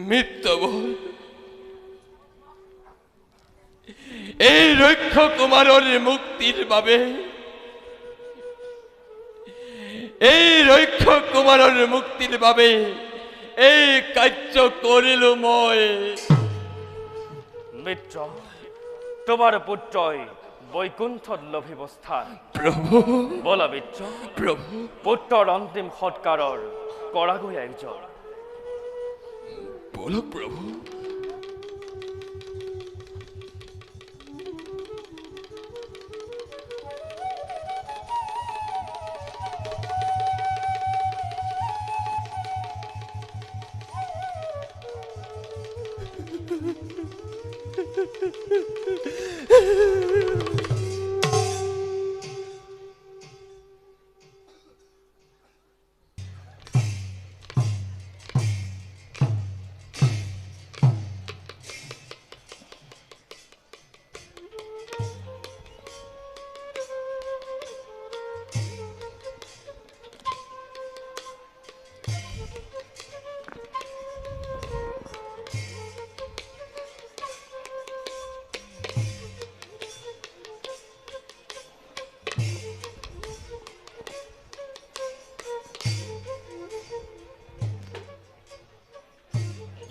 মিত্ৰবন এই ৰক্ষ কুমাৰৰ মুক্তিৰ বাবে এই ৰক্ষ কুমাৰৰ মুক্তিৰ বাবে এই কাৰ্য কৰিলো মই মিত্ৰ তোমাৰ পুত্ৰই বৈকুণ্ঠত লভিব স্থান প্ৰভু বলা মিত্ৰ প্ৰভু পুত্ৰৰ অন্তিম সৎকাৰৰ কৰাগৈ আয়োজন বলক প্ৰভু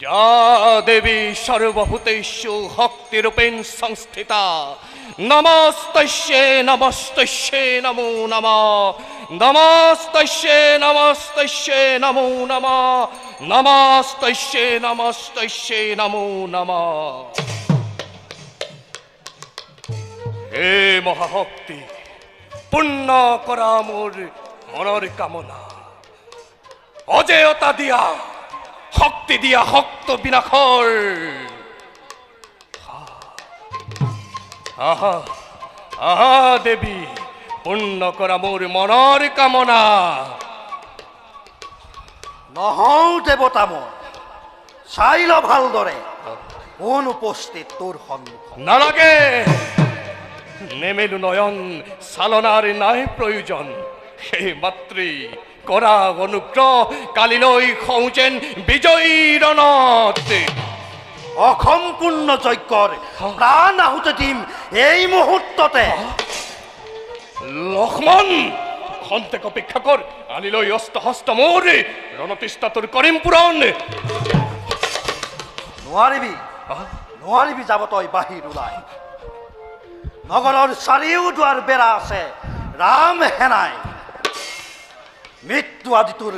या देवी सर्वभूतेषु शक्तिरूपेण संस्थिता नमस्तस्यै नमस्तस्यै नमो नमः नमस्तस्यै नमस्तस्यै नमो नमः नमस्तस्यै नमस्तस्यै नमो नमः हे महाशक्ति पूर्ण কৰা মোৰ মনৰ কামনা অজেয়তা দিয়া শক্তি দিয়া শক্ত বিনাশৰ আহা আহা দেৱী পূৰ্ণ কৰা মোৰ মনৰ কামনা নহও দেৱতা মই চাই ল ভালদৰে কোন উপস্থিত তোৰ সন্মুখত নালাগে নেমেলু নয়ন চালনাৰ নাই প্ৰয়োজন সেই মাতৃ কৰা অনুগ্ৰহ কালিলৈ হওঁ যেন বিজয়ী ৰণত অসম্পূৰ্ণ যজ্ঞৰ প্ৰাণ আহুতি দিম এই মুহূৰ্ততে লক্ষ্মণ খন্তেক অপেক্ষা কৰ আনিলৈ অস্ত হস্ত মোৰ ৰণতিষ্ঠা তোৰ কৰিম পূৰণ নোৱাৰিবি নোৱাৰিবি যাব তই বাহিৰ ওলাই নগৰৰ চাৰিও দুৱাৰ বেৰা আছে ৰাম হেনাই মৃত্যু আদি তোৰ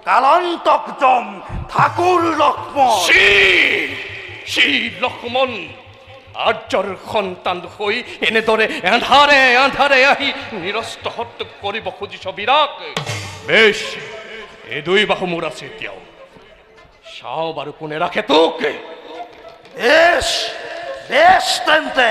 কালন্তক জম ঠাকুৰ লক্ষ্মণ শ্ৰী লক্ষ্মণ আৰ্যৰ সন্তান হৈ এনেদৰে এন্ধাৰে এন্ধাৰে আহি নিৰস্ত হত্যা কৰিব খুজিছ বিৰাট বেশ এই দুই বাহু মোৰ আছে এতিয়াও চাও বাৰু কোনে ৰাখে তোক বেশ বেশ তেন্তে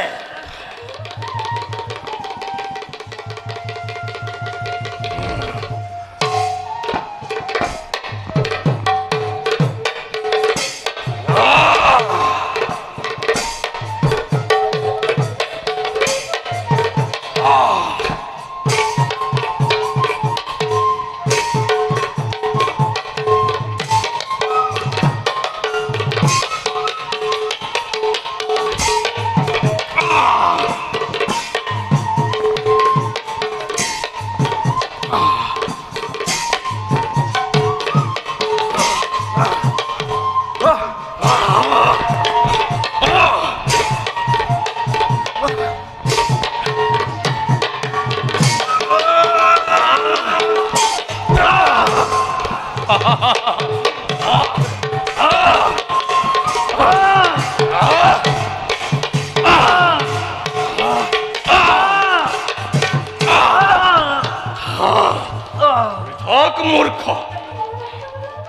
মূৰ্খ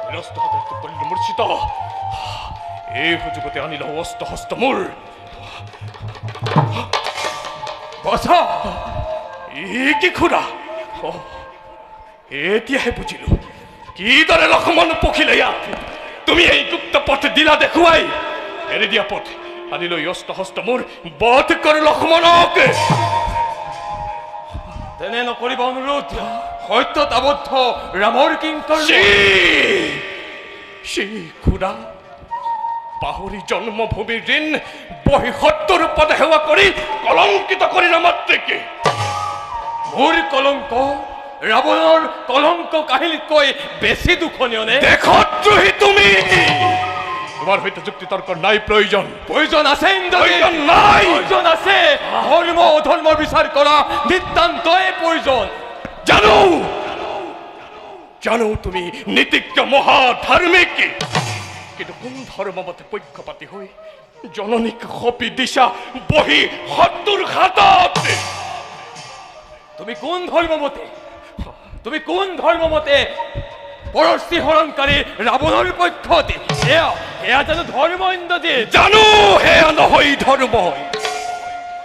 নিৰস্ত হতে কৰিল মূৰ্ছিত এই সুযোগতে আনিল অস্ত হস্ত মূল বসা ই কি খুৰা এতিয়াহে বুজিলো কিদৰে লক্ষ্মণ পখিলে ইয়াত তুমি এই গুপ্ত পথ দিলা দেখুৱাই এৰি দিয়া পথ আনিল অস্ত হস্ত মূল বধ কৰি লক্ষ্মণক তেনে নকৰিব অনুৰোধ সত্যত আবদ্ধ ৰামৰ কিংকৰ সেই খুৰা পাহৰি জন্মভূমিৰ ঋণ বহি সত্যৰ পদে সেৱা কৰি কলংকিত কৰি নামাত্ৰিকে মোৰ কলংক ৰাৱণৰ কলংক কাহিনীতকৈ বেছি দুখনীয় নে দেশদ্ৰোহী তুমি তোমাৰ সৈতে যুক্তি তৰ্ক নাই প্ৰয়োজন প্ৰয়োজন আছে প্ৰয়োজন নাই প্ৰয়োজন আছে ধৰ্ম অধৰ্মৰ বিচাৰ কৰা নিতান্তই প্ৰয়োজন জানো জানো তুমি নীতিজ্ঞ মহাধাৰ্মিক কিন্তু কোন ধৰ্মমতে পক্ষপাতি হৈ জননীক সপি দিশা বহি শত্ৰুৰ ঘাটত তুমি কোন ধৰ্মমতে পৰশ্ৰী হৰণকাৰী ৰাৱণৰ পক্ষত এয়া জানো ধৰ্ম ইন্দ্ৰজিৎ জানো সেয়া নহয় ধৰ্ম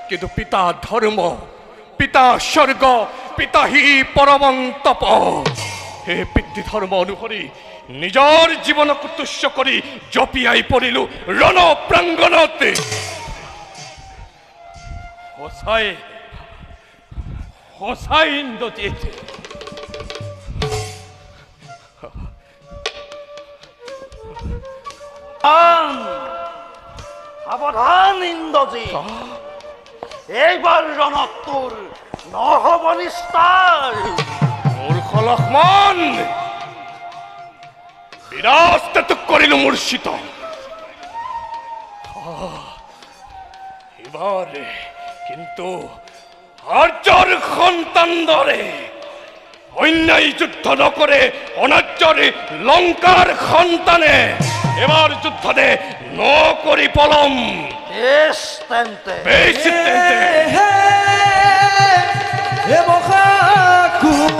কিন্তু পিতা ধৰ্ম পিতা স্বৰ্গ পিতা হি পৰমং তপ হে পিতৃ ধৰ্ম অনুসৰি নিজৰ জীৱনক তুচ্ছ কৰি জপিয়াই পৰিলো ৰণ প্ৰাংগণতে সঁচাই ইন্দ্ৰজিৎ সাৱধান ইন্দ্ৰজিৎ এইবাৰ ৰণত তোৰ নহব নিস্তাৰ মূৰ্খ লক্ষ্মণ বিৰাস্তাটোক কৰিলো মূৰ্ছিত এবাৰ কিন্তু আৰ্যৰ সন্তান দৰে অন্যায় যুদ্ধ নকৰে অনাৰ্যৰ লংকাৰ সন্তানে এবাৰ যুদ্ধতে নকৰি পলম বেশ তেন্তে বেশ তেন্তে হে মহাকুপে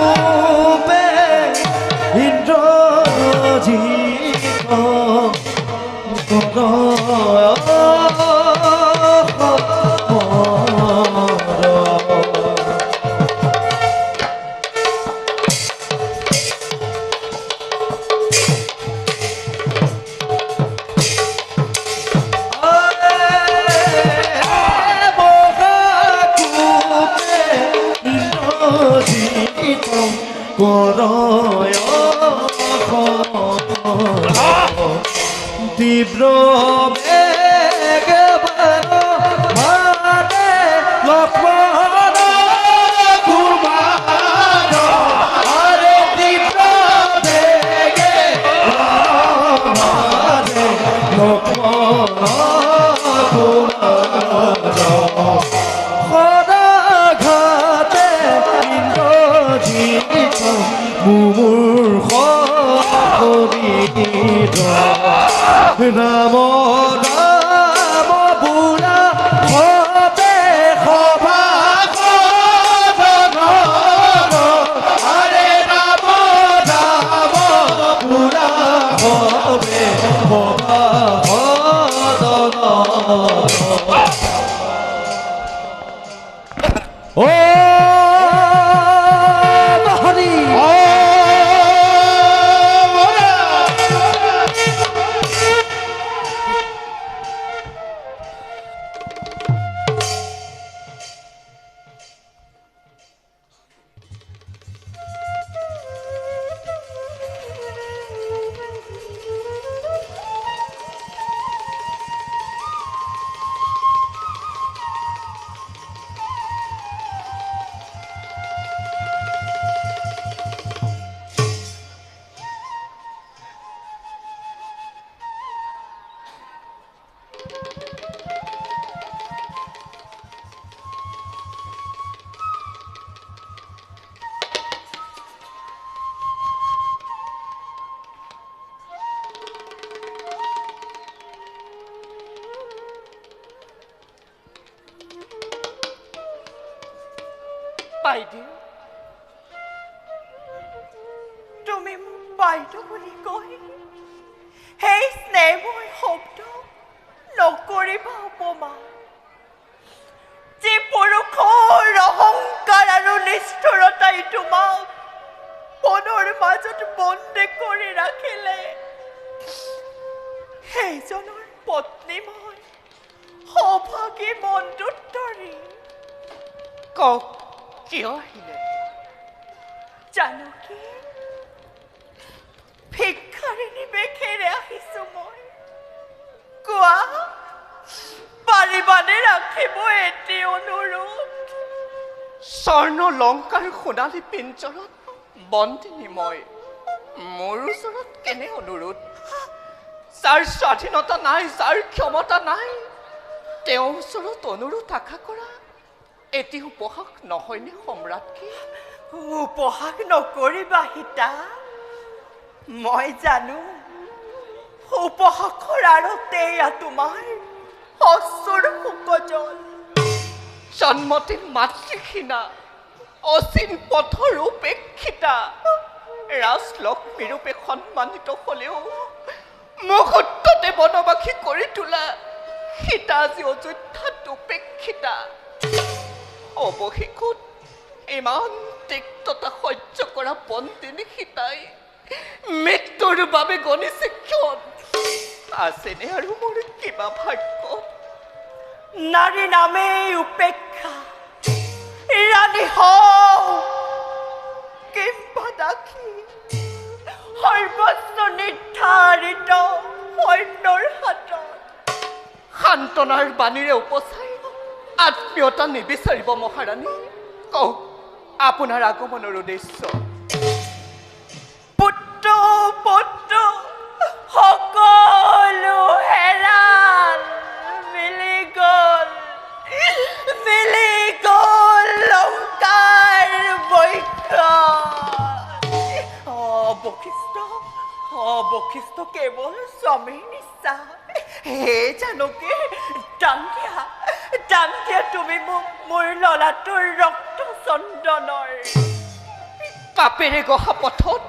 তীব্ৰ লক্ষ্মণ কুমাৰ আৰে তীব্ৰ বেগে লক্ষ্মণ কুমাৰ সদাঘাতে ইন্দ্ৰজিৎ মূৰ্খ রাম রাম বুঢ়া হবে সভা আরে রাম রাম বুঢ়া হবে সভা ও হরি বাইদেউ তুমি বাইদেউ বুলি কয় সেই স্নেহময় শব্দ নকৰিবা অপমান। যি পুৰুষৰ অহংকাৰ আৰু নিষ্ঠুৰতাই তোমাক মনৰ মাজত বন্দী কৰি ৰাখিলে সেইজনৰ পত্নী মই সৌভাগী মনটোত ধৰি কওক কিয় আহিলে? জানকী, ভিক্ষাৰিণী বেশেৰে আহিছো মই। কোৱা, পাৰিবানে ৰাখিব এটি অনুৰোধ? স্বৰ্ণ লংকাৰ সোণালী পিঞ্জৰত বন্দিনী মই। মোৰ ওচৰত কেনে অনুৰোধ? যাৰ স্বাধীনতা নাই, যাৰ ক্ষমতা নাই, তেওঁৰ ওচৰত অনুৰোধ আশা কৰা এটি উপহাস নহয়নে সম্ৰাটী? উপহাস নকৰিবা সীতা। মই জানো উপহাসৰ আঁৰতে এয়া তোমাৰ অচুৰ শোকজল। জন্মতে মাতৃহীনা, অচিন পথৰ উপেক্ষিতা, ৰাজলক্ষ্মী ৰূপে সন্মানিত হলেও মুহূৰ্ততে বনবাসী কৰি তোলা সীতা আজি অযোধ্যাত উপেক্ষিতা। অৱশেষত ইমান তিক্ততা সহ্য কৰা বন্দিনী সীতাই মৃত্যুৰ বাবে গণিছে ক্ষণ। আছেনে আৰু মোৰ কিবা ভাগ্য? নাৰী নামে উপেক্ষা, ৰাণী হও কিম্বা দাসী, সৰ্বস্ব নিৰ্ধাৰিত সৈন্যৰ হাতত। সান্তনাৰ বাণীৰে উপচাই আত্মীয়তা নিবিচাৰিব মহাৰাণী? কওক আপোনাৰ আগমনৰ উদ্দেশ্য। পুত্ৰ পুত্ৰ সকলো হেৰাল, মিলি গল লংকাৰ বৈক্ষ। বশিষ্ঠ কেৱল স্বামীৰ নিচা। হে জানকী, দান দিয়া তুমি মোক মোৰ ললাটোৰ ৰক্ত চন্দনৰ। পাপেৰে গঢ়া পথত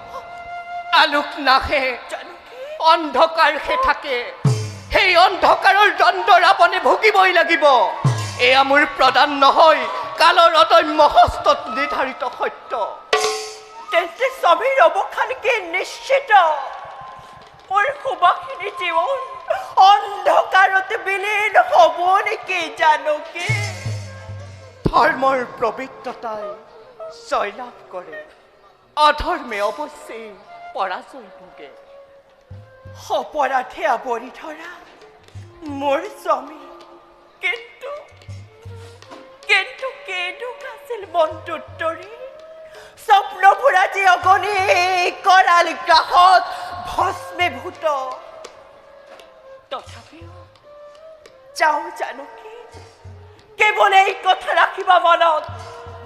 আলোক নাহে, অন্ধকাৰহে থাকে। সেই অন্ধকাৰৰ দণ্ড ৰাৱণে ভুগিবই লাগিব। এয়া মোৰ প্ৰদান নহয়, কালৰ অদম্য হস্তত নিৰ্ধাৰিত সত্য। তেন্তে স্বামীৰ অৱসান কি নিশ্চিত? মোৰ সুবাসিনী জীৱন অন্ধকাৰত বিলীন হ'ব নেকি জানকী? ধৰ্মৰ পবিত্ৰতাই জয়লাভ কৰে, অধৰ্মে অৱশ্যেই পৰাজয় ভোগে। অপৰাধে আৱৰি ধৰা মোৰ স্বামী, কিন্তু কি দুখ আছিল মনটোত তৰি। স্বপ্নবোৰ আজি অগণি কৰাল গ্ৰাহত ভস্মীভূত। তথাপিও যাওঁ জানকী, কেৱল এই কথা ৰাখিবা মনত,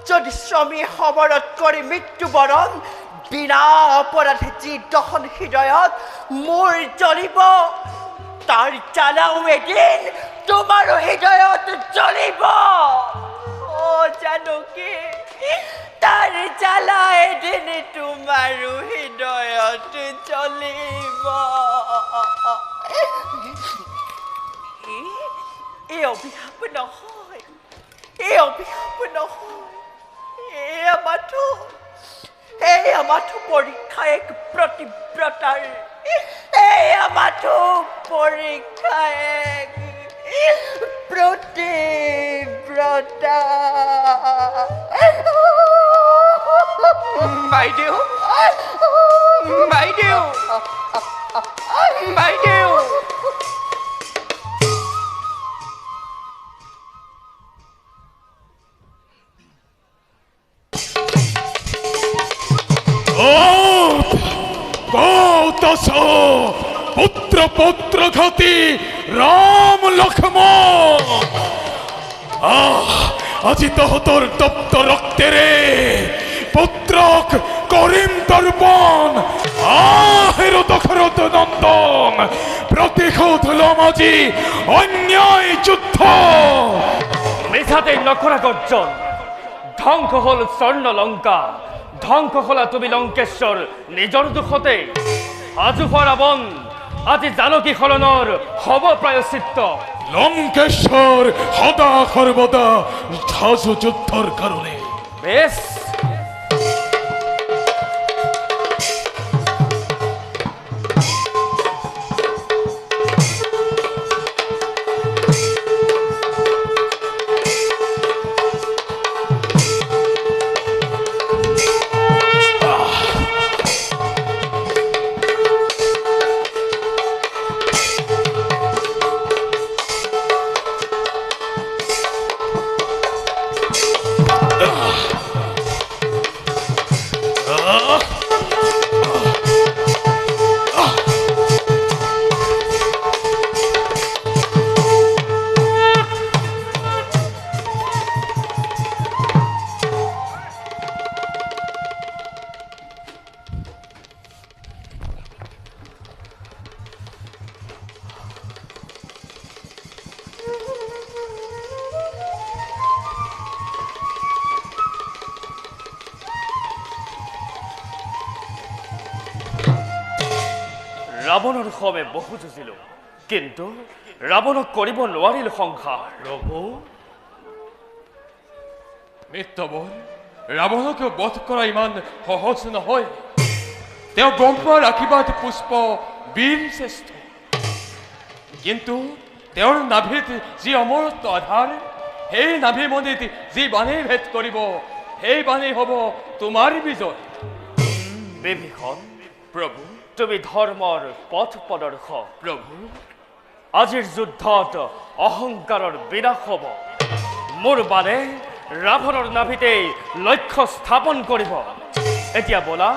যদি স্বামী সমৰত কৰি মৃত্যুবৰণ বিনা অপৰাধে যি দহন হৃদয়ত মোৰ জ্বলিব, তাৰ জ্বালাও এদিন তোমাৰো হৃদয়ত জ্বলিব। অ জানকী, তাৰ জ্বালা এদিন তোমাৰো হৃদয়ত জ্বলিব। এই অভিশাপ নহয়, এয়া মাথো পৰীক্ষা এক প্ৰতিব্ৰতাৰ। এয়া মাথো পৰীক্ষা এক প্ৰতিব্ৰতা। বাইদেউ, পুত্র ঘাতি রাম লক্ষ্মণ, আজি তহতর তপ্ত রক্তেরে পুত্রক করিম তর্পণ। আহের দখরত নন্দন, প্রতিশোধ লম আজি অন্যায় যুদ্ধ। মিছাতে নকৰা গৰ্জন, ধ্বংস হল স্বৰ্ণ লংকা, ধ্বংস হলা তুমি লংকেশ্বৰ নিজৰ দুখতে। আজোফা ৰাৱণ আজি জানকী হৰণৰ হ'ব প্ৰায়শ্চিত্ত। লঙ্কেশ্বৰ সদা সৰ্বদা সাজু যুদ্ধৰ কাৰণে। বেশ, ৰাৱণৰ সমে বহু যুঁজিলো, কিন্তু ৰাৱণক কৰিব নোৱাৰিল সংসাৰ। প্ৰভু মিত্ৰবন, ৰাৱণকে বধ কৰা ইমান সহজ নহয়। তেওঁ ব্ৰহ্মাৰ আশীৰ্বাদ পুষ্প বীৰ শ্ৰেষ্ঠ, কিন্তু তেওঁৰ নাভিত যি অমৰত্ব আধাৰ, সেই নাভি মন্দিত যি বাণী ভেদ কৰিব, সেই বাণী হ'ব তোমাৰ বিজয়। বিভীষণ, প্ৰভু তুমি ধৰ্মৰ পথ প্ৰদৰ্শক। প্ৰভু আজিৰ যুদ্ধত অহংকাৰৰ বিনাশ হ'ব। মোৰ বাণে ৰাৱণৰ নাভিতেই লক্ষ্য স্থাপন কৰিব। এতিয়া বলা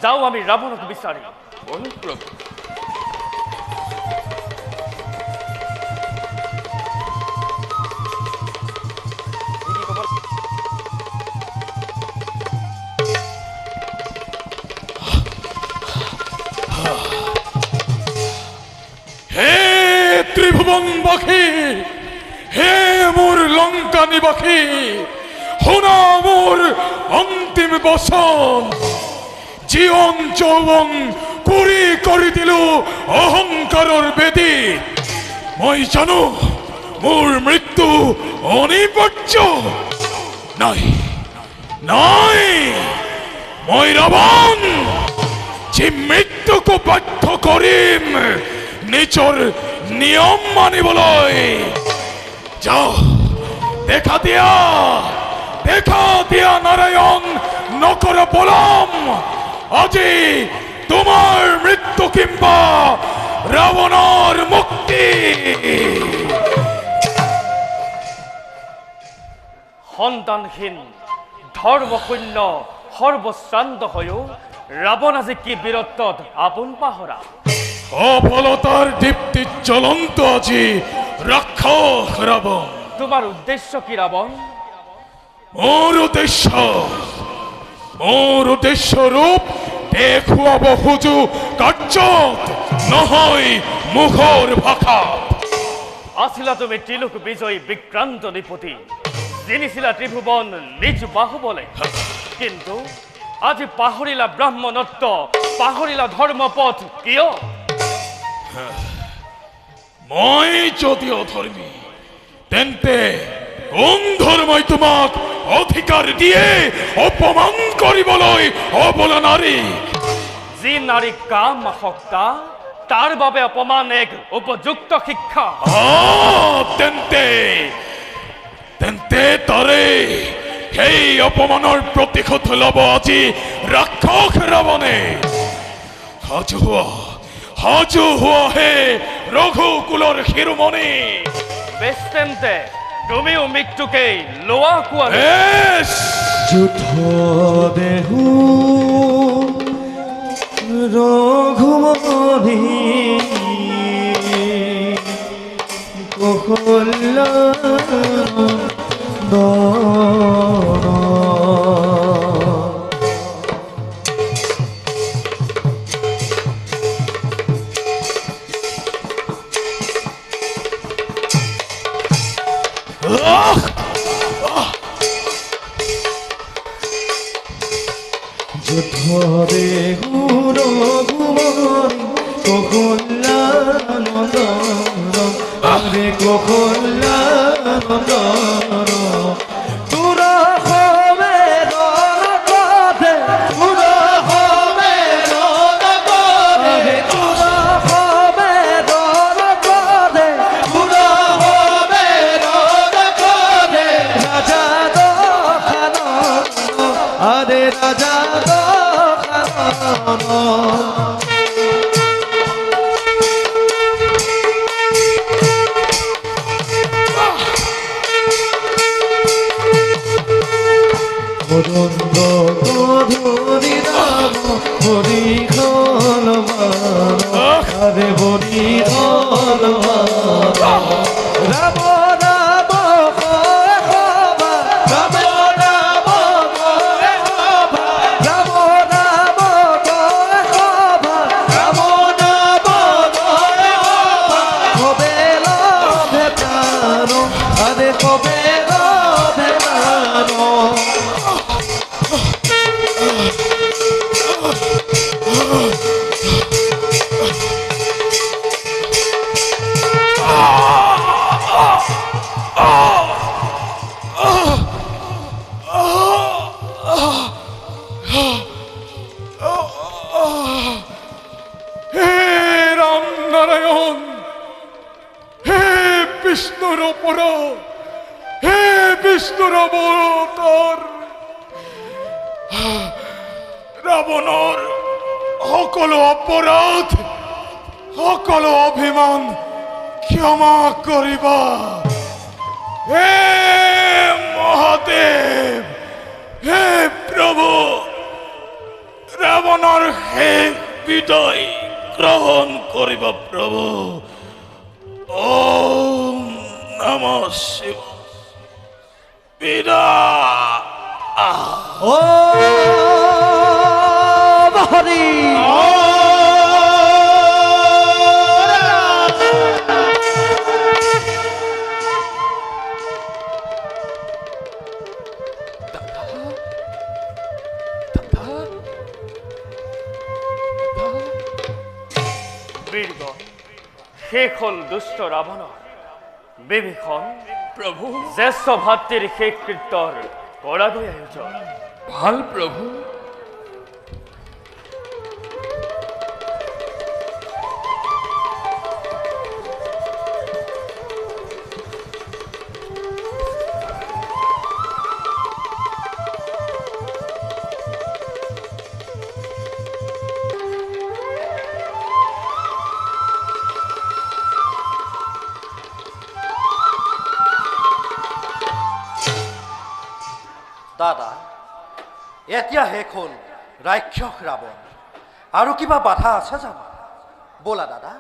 যাওঁ আমি ৰাৱণক বিচাৰি। বলো প্ৰভু। হে ত্ৰিভুবনবাসী, হে মোৰ লঙ্কা নিবাসী, শুনা মোৰ অন্তিম বচন। জীবন যৌবন কৰি দিলো অহংকাৰৰ বেদী। মই জানো মোৰ মৃত্যু অনিবাৰ্য। নাই নাই, মই ৰাৱণ, যে মৃত্যুকো বাধ্য কৰিম নিজৰ নিয়ম মানিবলৈ। যাও, দেখা দিয়া নাৰায়ণ নকৰ বলম। আজি তোমাৰ মৃত্যু কিংবা ৰাবণৰ মুক্তি। সন্তানহীন ধৰ্মশূন্য সৰ্বশ্ৰান্ত হৈও ৰাৱণ আজি কি বীৰত্বত আপোন পাহৰা। সফলতাৰ দীপ্তি জ্বলন্ত আজি ৰাক্ষস ৰাবণ। তোমাৰ উদ্দেশ্য কি ৰাৱণ? মোৰ উদ্দেশ্য ৰূপ দেখুৱাব খোজো কাৰ্যত, নহয় মুখৰ ভাষা। আছিলা তুমি ত্ৰিলোক বিজয়ী বিক্ৰান্ত নৃপতি, জিনিছিলা ত্ৰিভুৱন নিজ বাহুবলে, কিন্তু আজি পাহৰিলা ব্ৰাহ্মণত্ব, পাহৰিলা ধৰ্মপথ কিয়? মই যদি অধৰ্মী, তেন্তে কোন ধৰ্মই তোমাক অধিকাৰ দিয়ে অপমান কৰিবলৈ অবলা নাৰী? যি নাৰী কাম আসক্তা, তাৰ বাবে অপমান এক উপযুক্ত শিক্ষা। তেন্তে তাৰে সেই অপমানৰ প্ৰতিশোধ ল'ব আজি ৰাক্ষস ৰাৱণে। সাজু হোৱা হে ৰঘুকুলৰ শিৰোমণি। বেছ তেন্তে তুমিও মৃত্যুকেই লোৱা কোৱা। যুদ্ধ দেহু রঘুমণি কৌশল্য যুদ্ধ দেহু রঘুমণি রাজা দশানন মদন্দ মধুরি রাম হরিখন আরে হরিখন রাম রাম কয় হবা রাম রাম কয় হবা রাম রাম কয় হবা রাম রাম কয় হবা কবে লভে প্রাণ আরে কবে লভে প্রাণ হে রাম নারায়ণ, হে বিষ্ণুর অপরাধ, হে বিষ্ণুর অবতার, রাবণর সকলো অপরাধ সকলো অভিমান ক্ষমা করিবা। হে মহাদেব, হে প্রভু, রাবণর হে বিদায় গ্রহণ করিবা প্রভু। ওম নমঃ শিব বিদায়। ও হরি বীরগণ, শেষ হল দুষ্ট রাবণ বিভীষণ প্ৰভু জ্যেষ্ঠ ভাতৃৰ শেষ কৃত্যৰ কৰাগৈ আয়োজন। ভাল প্ৰভু। দাদা, এতিয়া শেষ হ'ল ৰাক্ষস ৰাৱণ। আৰু কিবা বাধা আছে জানো? ব'লা দাদা,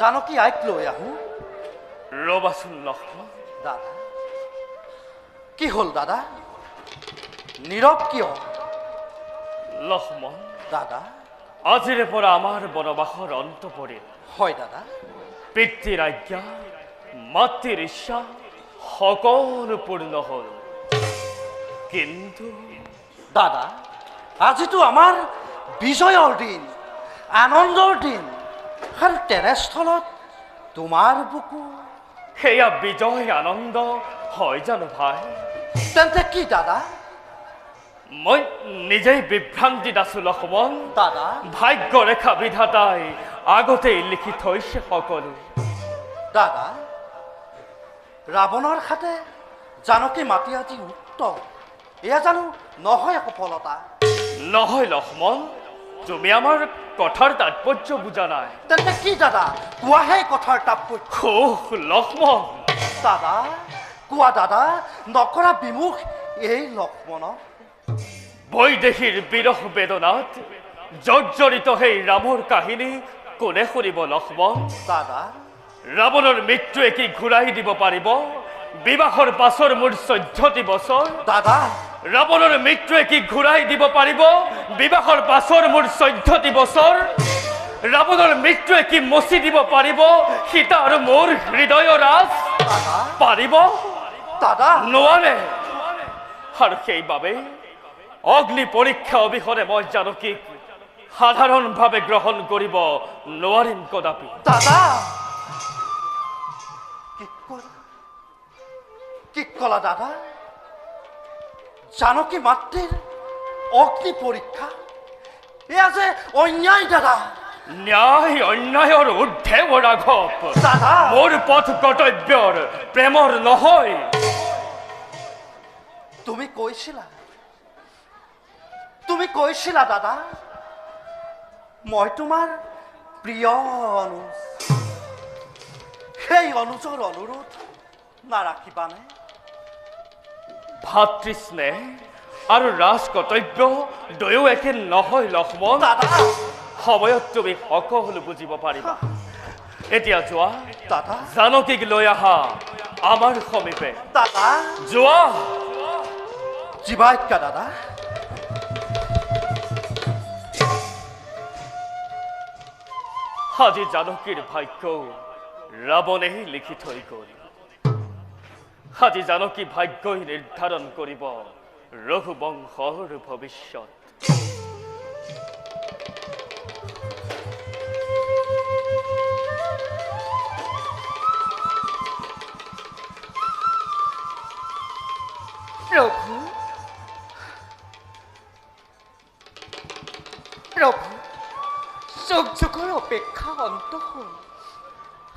জানকী আইক লৈ আহোঁ। ৰবাচোন লক্ষ্মণ, দাদা, কি হ'ল দাদা? নীৰৱ কিয়? লক্ষ্মণ, দাদা, আজিৰে পৰা আমাৰ বনবাসৰ অন্ত পৰিল। হয় দাদা। পিতৃৰ আজ্ঞা, মাতৃৰ ইচ্ছা সকলো পূৰ্ণ হ'ল। কিন্তু দাদা, আজিতো আমাৰ বিজয়ৰ দিন, আনন্দৰ দিন, আৰু তেনেস্থলত তোমাৰ বুকু। সেয়া বিজয় আনন্দ হয় জানো ভাই? তেন্তে কি দাদা? মই নিজেই বিভ্ৰান্তিত আছো লক্ষ্মণ। দাদা, ভাগ্যৰেখা বিধাতাই আগতেই লিখি থৈছে সকলো। দাদা, ৰাৱণৰ হাতে জানকী মাতি আজি উক্ত, এয়া জানো নহয় সফলতা? নহয় লক্ষ্মণ, তুমি আমাৰ কথাৰ তাৎপৰ্য বুজা নাই। তেন্তে কি দাদা? কোৱাহে কথাৰ তাৎপৰ্য। খুহ লক্ষ্মণ, দাদা, কোৱা দাদা, নকৰা বিমুখ এই লক্ষ্মণক। বৈদেশীৰ বিৰহ বেদনাত জৰ্জৰিত সেই ৰামৰ কাহিনী কোনে শুনিব লক্ষ্মণ? দাদা, ৰাৱণৰ মৃত্যুৱে কি ঘূৰাই দিব পাৰিব বিবাহৰ পাছৰ মোৰ 14টি বছৰ? দাদা, ৰাৱণৰ মৃত্যুৱে কি ঘূৰাই দিব পাৰিব বিবাহৰ পাছৰ মোৰ 14টি বছৰ? ৰাৱণৰ মৃত্যুৱে কি মচি দিব পাৰিব সীতা আৰু মোৰ হৃদয়ৰ ৰাজ? দাদা, পাৰিব? দাদা, নোৱাৰে। আৰু সেইবাবে অগ্নি পৰীক্ষা অবিহনে মই জানকীক সাধাৰণভাৱে গ্ৰহণ কৰিব নোৱাৰিম কদাপি। দাদা, কি কলা দাদা? জানকী মাতৃৰ অগ্নি পৰীক্ষা, এয়া যে অন্যায় দাদা। ন্যায় অন্যায়ৰ ঊৰ্ধে ৰাঘৱ। দাদা, মোৰ পথ কৰ্তব্যৰ প্ৰেমৰ নহয়। তুমি কৈছিলা তুমি কৈছিলা দাদা মই তোমাৰ প্ৰিয় অনুজ সেই অনুজৰ অনুৰোধ নাৰাখিবানে ভাতৃস্নেহ আৰু ৰাজ কৰ্তব্য দুয়ো একে নহয় লক্ষ্মণ দাদা সময়ত তুমি সকলো বুজিব পাৰিবা এতিয়া যোৱা দাদা জানকীক লৈ আহা আমাৰ সমীপে দাদা যোৱা জীৱাজ্ঞা দাদা আজি জানকীৰ ভাগ্য ৰাৱণে লিখি থৈ গ'ল আজি জানকী ভাগ্যই নিৰ্ধাৰণ কৰিব ৰঘুবংশৰ ভৱিষ্যত প্ৰভু প্ৰভু যুগ যুগৰ অপেক্ষা অন্ত হ'ল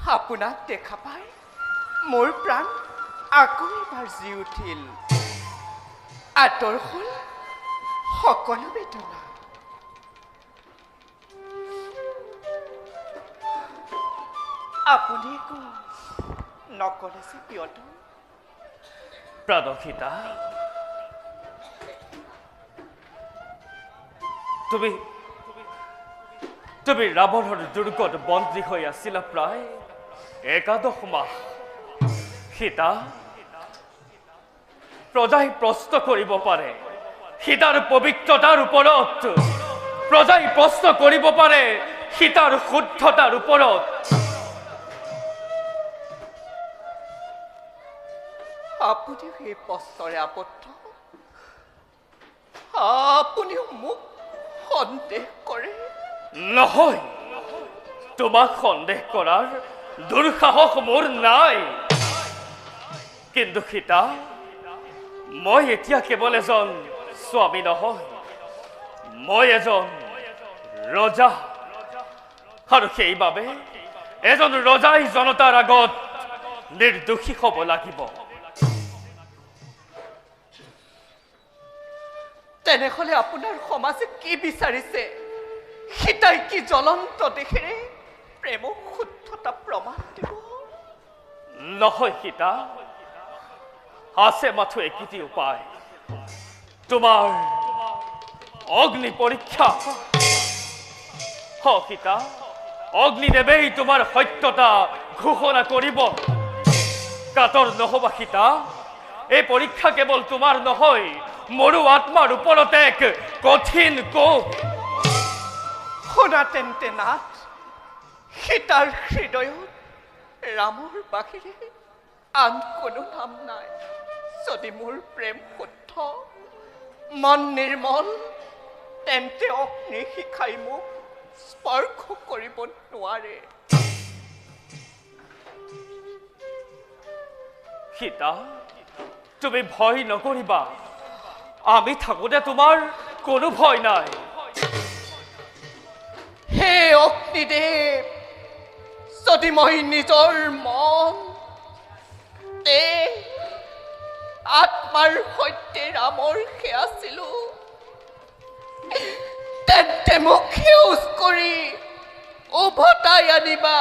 আপোনাক দেখা পাই মোৰ প্ৰাণ আকৌ এবাৰ জি উঠিল আঁতৰ হ'ল সকলো বেদনা আপুনি একো নকলে যে প্ৰিয়তম প্ৰাণসীতা তুমি তুমি ৰাৱণৰ দুৰ্গত বন্দী হৈ আছিলা প্ৰায় একাদশ মাহ সীতা প্ৰজাই প্ৰশ্ন কৰিব পাৰে সীতাৰ পবিত্ৰতাৰ ওপৰত প্ৰজাই প্ৰশ্ন কৰিব পাৰে সীতাৰ শুদ্ধতাৰ ওপৰত আপুনিও সেই প্ৰশ্নৰে আবদ্ধ আপুনিও মোক সন্দেহ কৰে নহয় তোমাক সন্দেহ কৰাৰ দুঃসাহস মোৰ নাই কিন্তু সীতা মই এতিয়া কেৱল এজন স্বামী নহয় মই এজন ৰজা আৰু সেইবাবে এজন ৰজাই জনতাৰ আগত নিৰ্দোষী হ'ব লাগিব তেনেহলে আপোনাৰ সমাজে কি বিচাৰিছে সীতাই কি জ্বলন্ত দেশেৰে প্ৰেমৰ শুদ্ধতা প্ৰমাণ দিব নহয় সীতা আছে মাথো একিটি উপায় তোমাৰ অগ্নি পৰীক্ষা সীতা অগ্নিদেৱেই তোমাৰ সত্যতা ঘোষণা কৰিব কাতৰ নহবা সীতা এই পৰীক্ষা কেৱল তোমাৰ নহয় মোৰো আত্মাৰ ওপৰত এক কঠিন কোপ শুনা তেন্তে নাথ সীতাৰ হৃদয়ত ৰামৰ বাহিৰে আন কোনো নাম নাই যদি মোৰ প্ৰেম শুদ্ধ মন নিৰ্মল তেন্তে অগ্নি শিখাই মোক স্পৰ্শ কৰিব নোৱাৰে সীতা তুমি ভয় নকৰিবা আমি থাকোতে তোমাৰ কোনো ভয় নাই হে অগ্নিদেৱ যদি মই নিজৰ মন আত্মাৰ সৈতে ৰামৰ সেয়াছিলো তেন্তে মোক সেউজ কৰি উভতাই আনিবা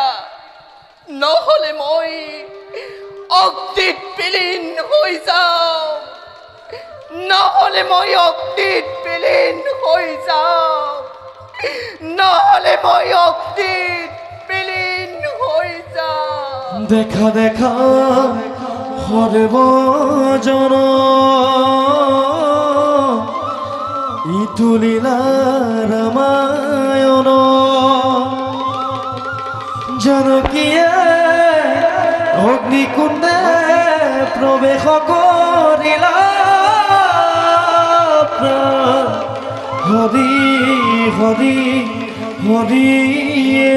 নহলে মই অগ্নিত বিলীন হৈ যাওঁ নহলে মই অগ্নিত বিলীন হৈ যাওঁ নহলে মই অগ্নিত বিলীন হৈ যাওঁ দেখা দেখা সৰ্বজন ইটো লীলা ৰামায়ণ জানকীয়ে অগ্নিকুণ্ডে প্ৰৱেশ কৰিলা হৰি হৰি হৰিয়ে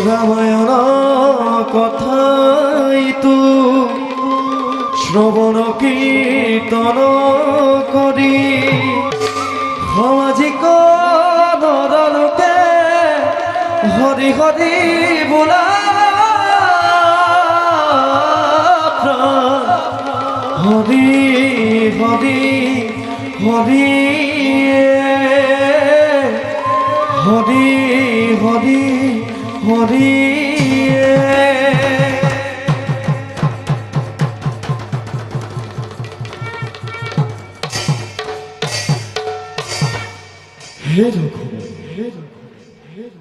ৰামায়ণ কথাইতো শ্ৰৱণ কীৰ্তন কৰি সামাজিক নৰলোকে হৰি হৰি বোলা হৰি হৰি হৰি হৰি হৰি হে ৰঘুবৰ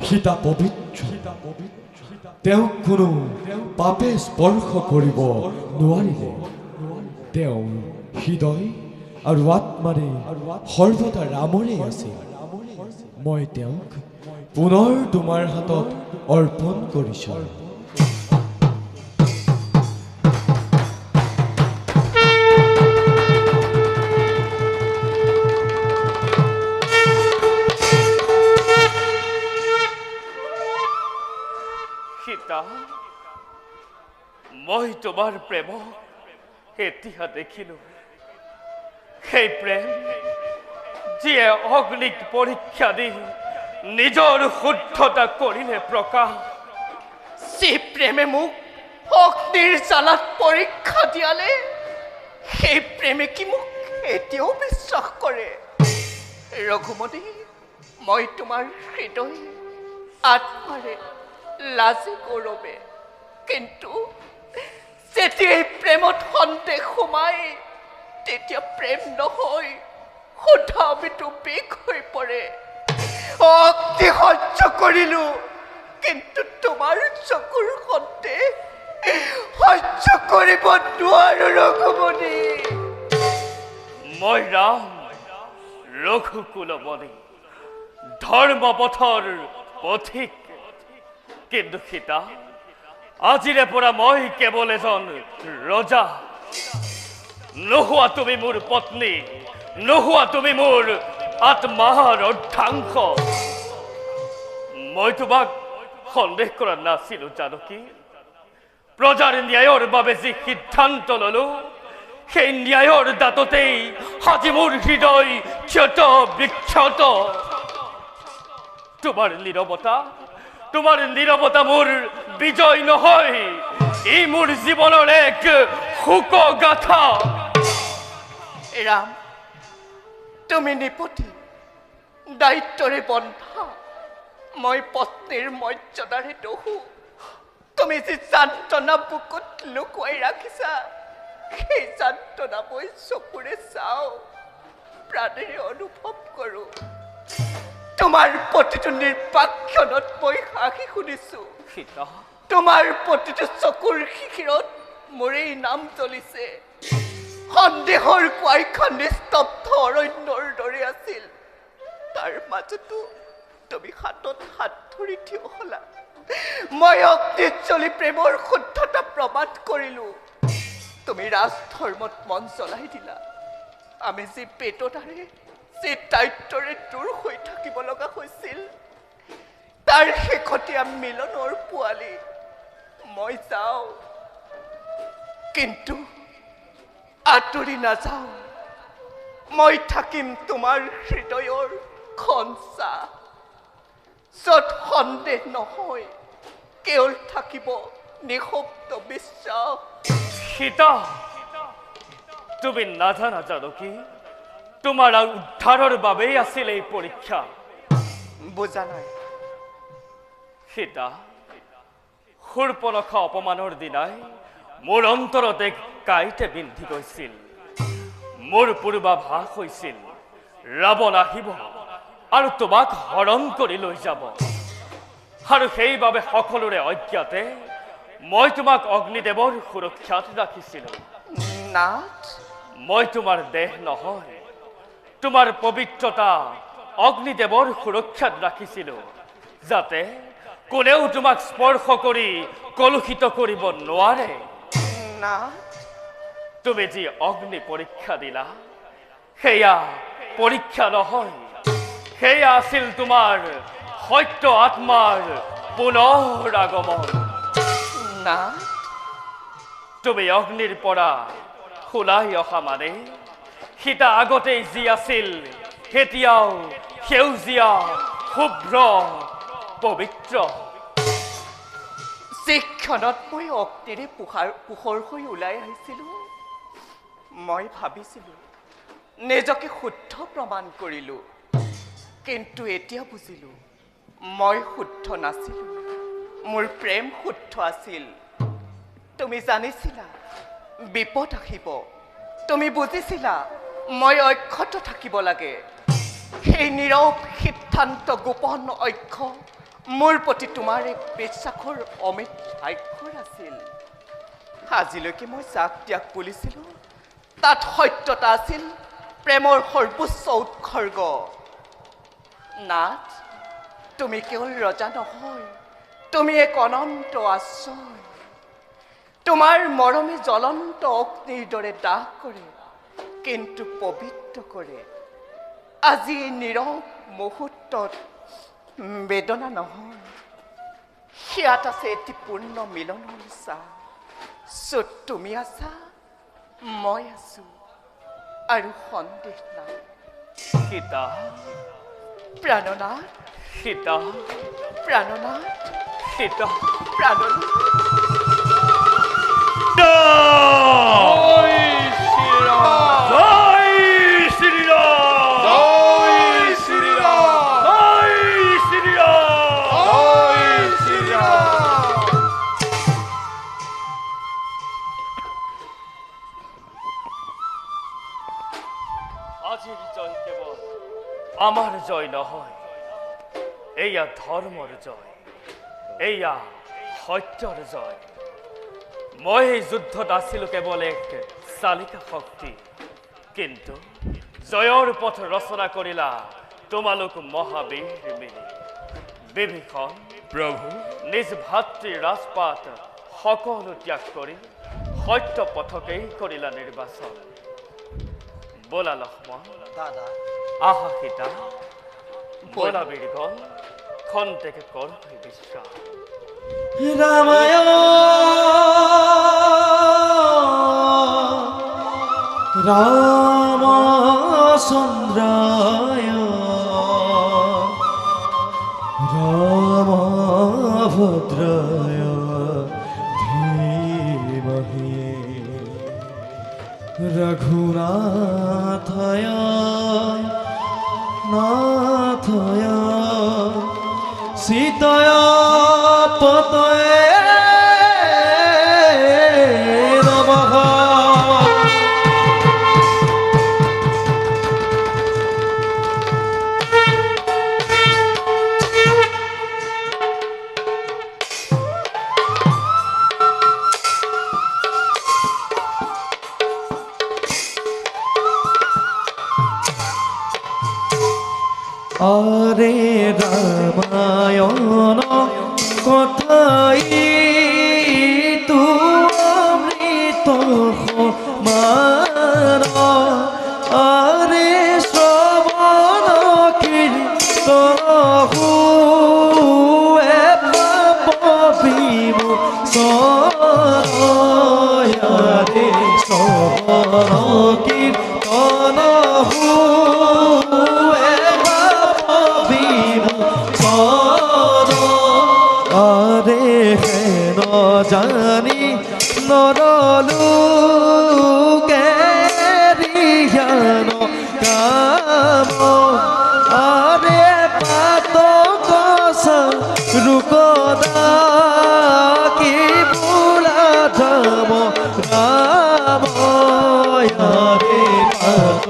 সীতা পবিত্ৰ তেওঁক কোনো পাপে স্পৰ্শ কৰিব নোৱাৰিলে তেওঁৰ হৃদয় আৰু আত্মাৰে সৰ্বদা ৰামৰে আছিল মই তেওঁক পুনৰ তোমাৰ হাতত অৰ্পণ কৰিছোঁ সীতা মই তোমাৰ প্ৰেম এতিয়া দেখিলো সেই প্ৰেম যিয়ে অগ্নিক পৰীক্ষা দি নিজৰ শুদ্ধতা কৰিলে প্ৰকাশ যি প্ৰেমে মোক অগ্নিৰ জ্বালাত পৰীক্ষা দিয়ালে সেই প্ৰেমে কি মোক এতিয়াও বিশ্বাস কৰে ৰঘুমতী মই তোমাৰ হৃদয় আত্মাৰে লাজে গৌৰৱে কিন্তু যেতিয়া এই প্ৰেমত সন্দেহ সোমাই তেতিয়া প্ৰেম নহয় সুধা আমিতো বিষ হৈ পৰে অগ্নি সহ্য কৰিলো কিন্তু তোমাৰ চকুৰ সন্দেহ সহ্য কৰিব নোৱাৰো ৰঘুমণি মই ৰাম ৰঘুকুলমণি ধৰ্মপথৰ পথিক কিন্তু সীতা আজিৰে পৰা মই কেৱল এজন ৰজা নোহোৱা তুমি মোৰ পত্নী নোহোৱা তুমি মোৰ আত্মাৰ অৰ্ধাংশ মই তোমাক সন্দেহ কৰা নাছিলো জানকী প্ৰজাৰ ন্যায়ৰ বাবে যি সিদ্ধান্ত ললো সেই ন্যায়ৰ দাঁততেই আজি মোৰ হৃদয় ক্ষত বিক্ষত তোমাৰ নীৰৱতা মোৰ বিজয় নহয় ই মোৰ জীৱনৰ এক শোক গাথা ৰাম তুমি নিপতি দায়িত্বৰে বন্ধা মই পত্নীৰ মৰ্যাদাৰে দহো তুমি যি যান্ত্ৰণা বুকুত লুকুৱাই ৰাখিছা সেই যান্ত্ৰণা মই চকুৰে চাওঁ প্ৰাণেৰে অনুভৱ কৰোঁ তোমাৰ প্ৰতিটো নিৰ্বাক্ষণত মই সাক্ষী শুনিছো সীতা তোমাৰ প্ৰতিটো চকুৰ শিশিৰত মোৰে নাম জ্বলিছে সন্দেহৰ কোৱাইখন নিস্তব্ধ অৰণ্যৰ দৰে আছিল তাৰ মাজতো তুমি হাতত হাত ধৰি থিয় হলা মই অগ্নিত জ্বলি প্ৰেমৰ শুদ্ধতা প্ৰমাণ কৰিলো তুমি ৰাজধৰ্মত মন জ্বলাই দিলা আমি যি পেটতাৰে যি দায়িত্বৰে দূৰ হৈ থাকিব লগা হৈছিল তাৰ শেহতীয়া মিলনৰ পোৱালি মই যাওঁ কিন্তু আঁতৰি নাযাওঁ মই থাকিম তোমাৰ হৃদয়ৰ খঞ্চা য'ত সন্দেহ নহয় কেৱল থাকিব নিঃশব্দ বিশ্বাস সীতা তুমি নাজানা জানকী তোমাৰ উদ্ধাৰৰ বাবেই আছিল এই পৰীক্ষা বুজা নাই সীতা শূৰ্পণখা অপমানৰ দিনাই মোৰ অন্তৰত এক কাঁইটে বিন্ধি গৈছিল মোৰ পূৰ্বাভাস হৈছিল ৰাৱণ আহিব আৰু তোমাক হৰণ কৰি লৈ যাব আৰু সেইবাবে সকলোৰে অজ্ঞাতে মই তোমাক অগ্নিদেৱৰ সুৰক্ষাত ৰাখিছিলোঁ নাথ মই তোমাৰ দেহ নহয় তোমাৰ পবিত্ৰতা অগ্নিদেৱৰ সুৰক্ষাত ৰাখিছিলোঁ যাতে কোনেও তোমাক স্পৰ্শ কৰি কলুষিত কৰিব নোৱাৰে নাথ তুমি যি অগ্নি পৰীক্ষা দিলা সেয়া পৰীক্ষা নহয় সেয়া আছিল তোমাৰ সত্য আত্মাৰ পুনৰ আগমন নাথ তুমি অগ্নিৰ পৰা ওলাই অহা মানে সীতা আগতেই যি আছিল এতিয়াও সেউজীয়া শুভ্ৰ পবিত্ৰ যি ক্ষণত মই অগ্নিৰে পোহৰ হৈ ওলাই আহিছিলোঁ মই ভাবিছিলোঁ নিজকে শুদ্ধ প্ৰমাণ কৰিলোঁ, কিন্তু এতিয়া বুজিলোঁ মই শুদ্ধ নাছিলোঁ, মোৰ প্ৰেম শুদ্ধ আছিল। তুমি জানিছিলা বিপদ আহিব, তুমি বুজিছিলা মই অক্ষত থাকিব লাগে। সেই নীৰৱ সিদ্ধান্ত গোপন ঐক্য মোৰ প্ৰতি তোমাৰ এক বিশ্বাসৰ অমিত স্বাক্ষৰ আছিল। আজিলৈকে মই যাক ত্যাগ বুলিছিলোঁ তাত সত্যতা আছিল প্ৰেমৰ সৰ্বোচ্চ উৎসৰ্গ। নাথ, তুমি কেৱল ৰজা নহয়, তুমি এক অনন্ত আশ্ৰয়। তোমাৰ মৰমে জ্বলন্ত অগ্নিৰ দৰে দাহ কৰে, কিন্তু পবিত্ৰ কৰে। আজি এই নীৰৱ মুহূৰ্তত বেদনা নহয়, সেয়াত আছে এটি পূৰ্ণ মিলনৰ চাহ। য'ত তুমি আছা, মই আছো, আৰু সন্দেহ নাই। সীতা, প্ৰাণনাথ, সীতা, প্ৰাণনাথ, সীতা। প্ৰাণনাথ। জয় শ্ৰীৰাম, জয় শ্ৰীৰাম, জয় শ্ৰীৰাম, জয় শ্ৰীৰাম। জয় শ্ৰীৰাম। আজিৰ জয় কেবল আমাৰ জয় নহয়, এইয়া ধৰ্মৰ জয়, এইয়া সত্যৰ জয়। মই এই যুদ্ধত আছিলোঁ কেৱল এক চালিকা শক্তি, কিন্তু জয়ৰ পথ ৰচনা কৰিলা তোমালোক মহাবীৰ মিলি। বিভীষণ প্ৰভু, নিজ ভাতৃ ৰাজপাট সকলো ত্যাগ কৰি সত্য পথকেই কৰিলা নিৰ্বাচন। বোলা লক্ষ্মণ, দাদা আহা সীতা, বোলা বীৰগণ, খন্তেকে কৰ বিশ্বাস। রামায়ণ রামচন্দ্রায় রামভদ্রায় ধীমহি রঘুনাথায় নাথায় সীতায় পতয়ে নমঃ। আরে রামায়ণ কথাই তু অমৃত মান, আরে শ্রবণ কীর্তন হুয়ে পাপ বিমোচন, আরে শ্রবণ কীর্তন হুয়ে আরে হেন জানি নরলোকে রিয়ান কাম, আরে পাত রুকদা কি বুলা ধাম রাম, আরে পাত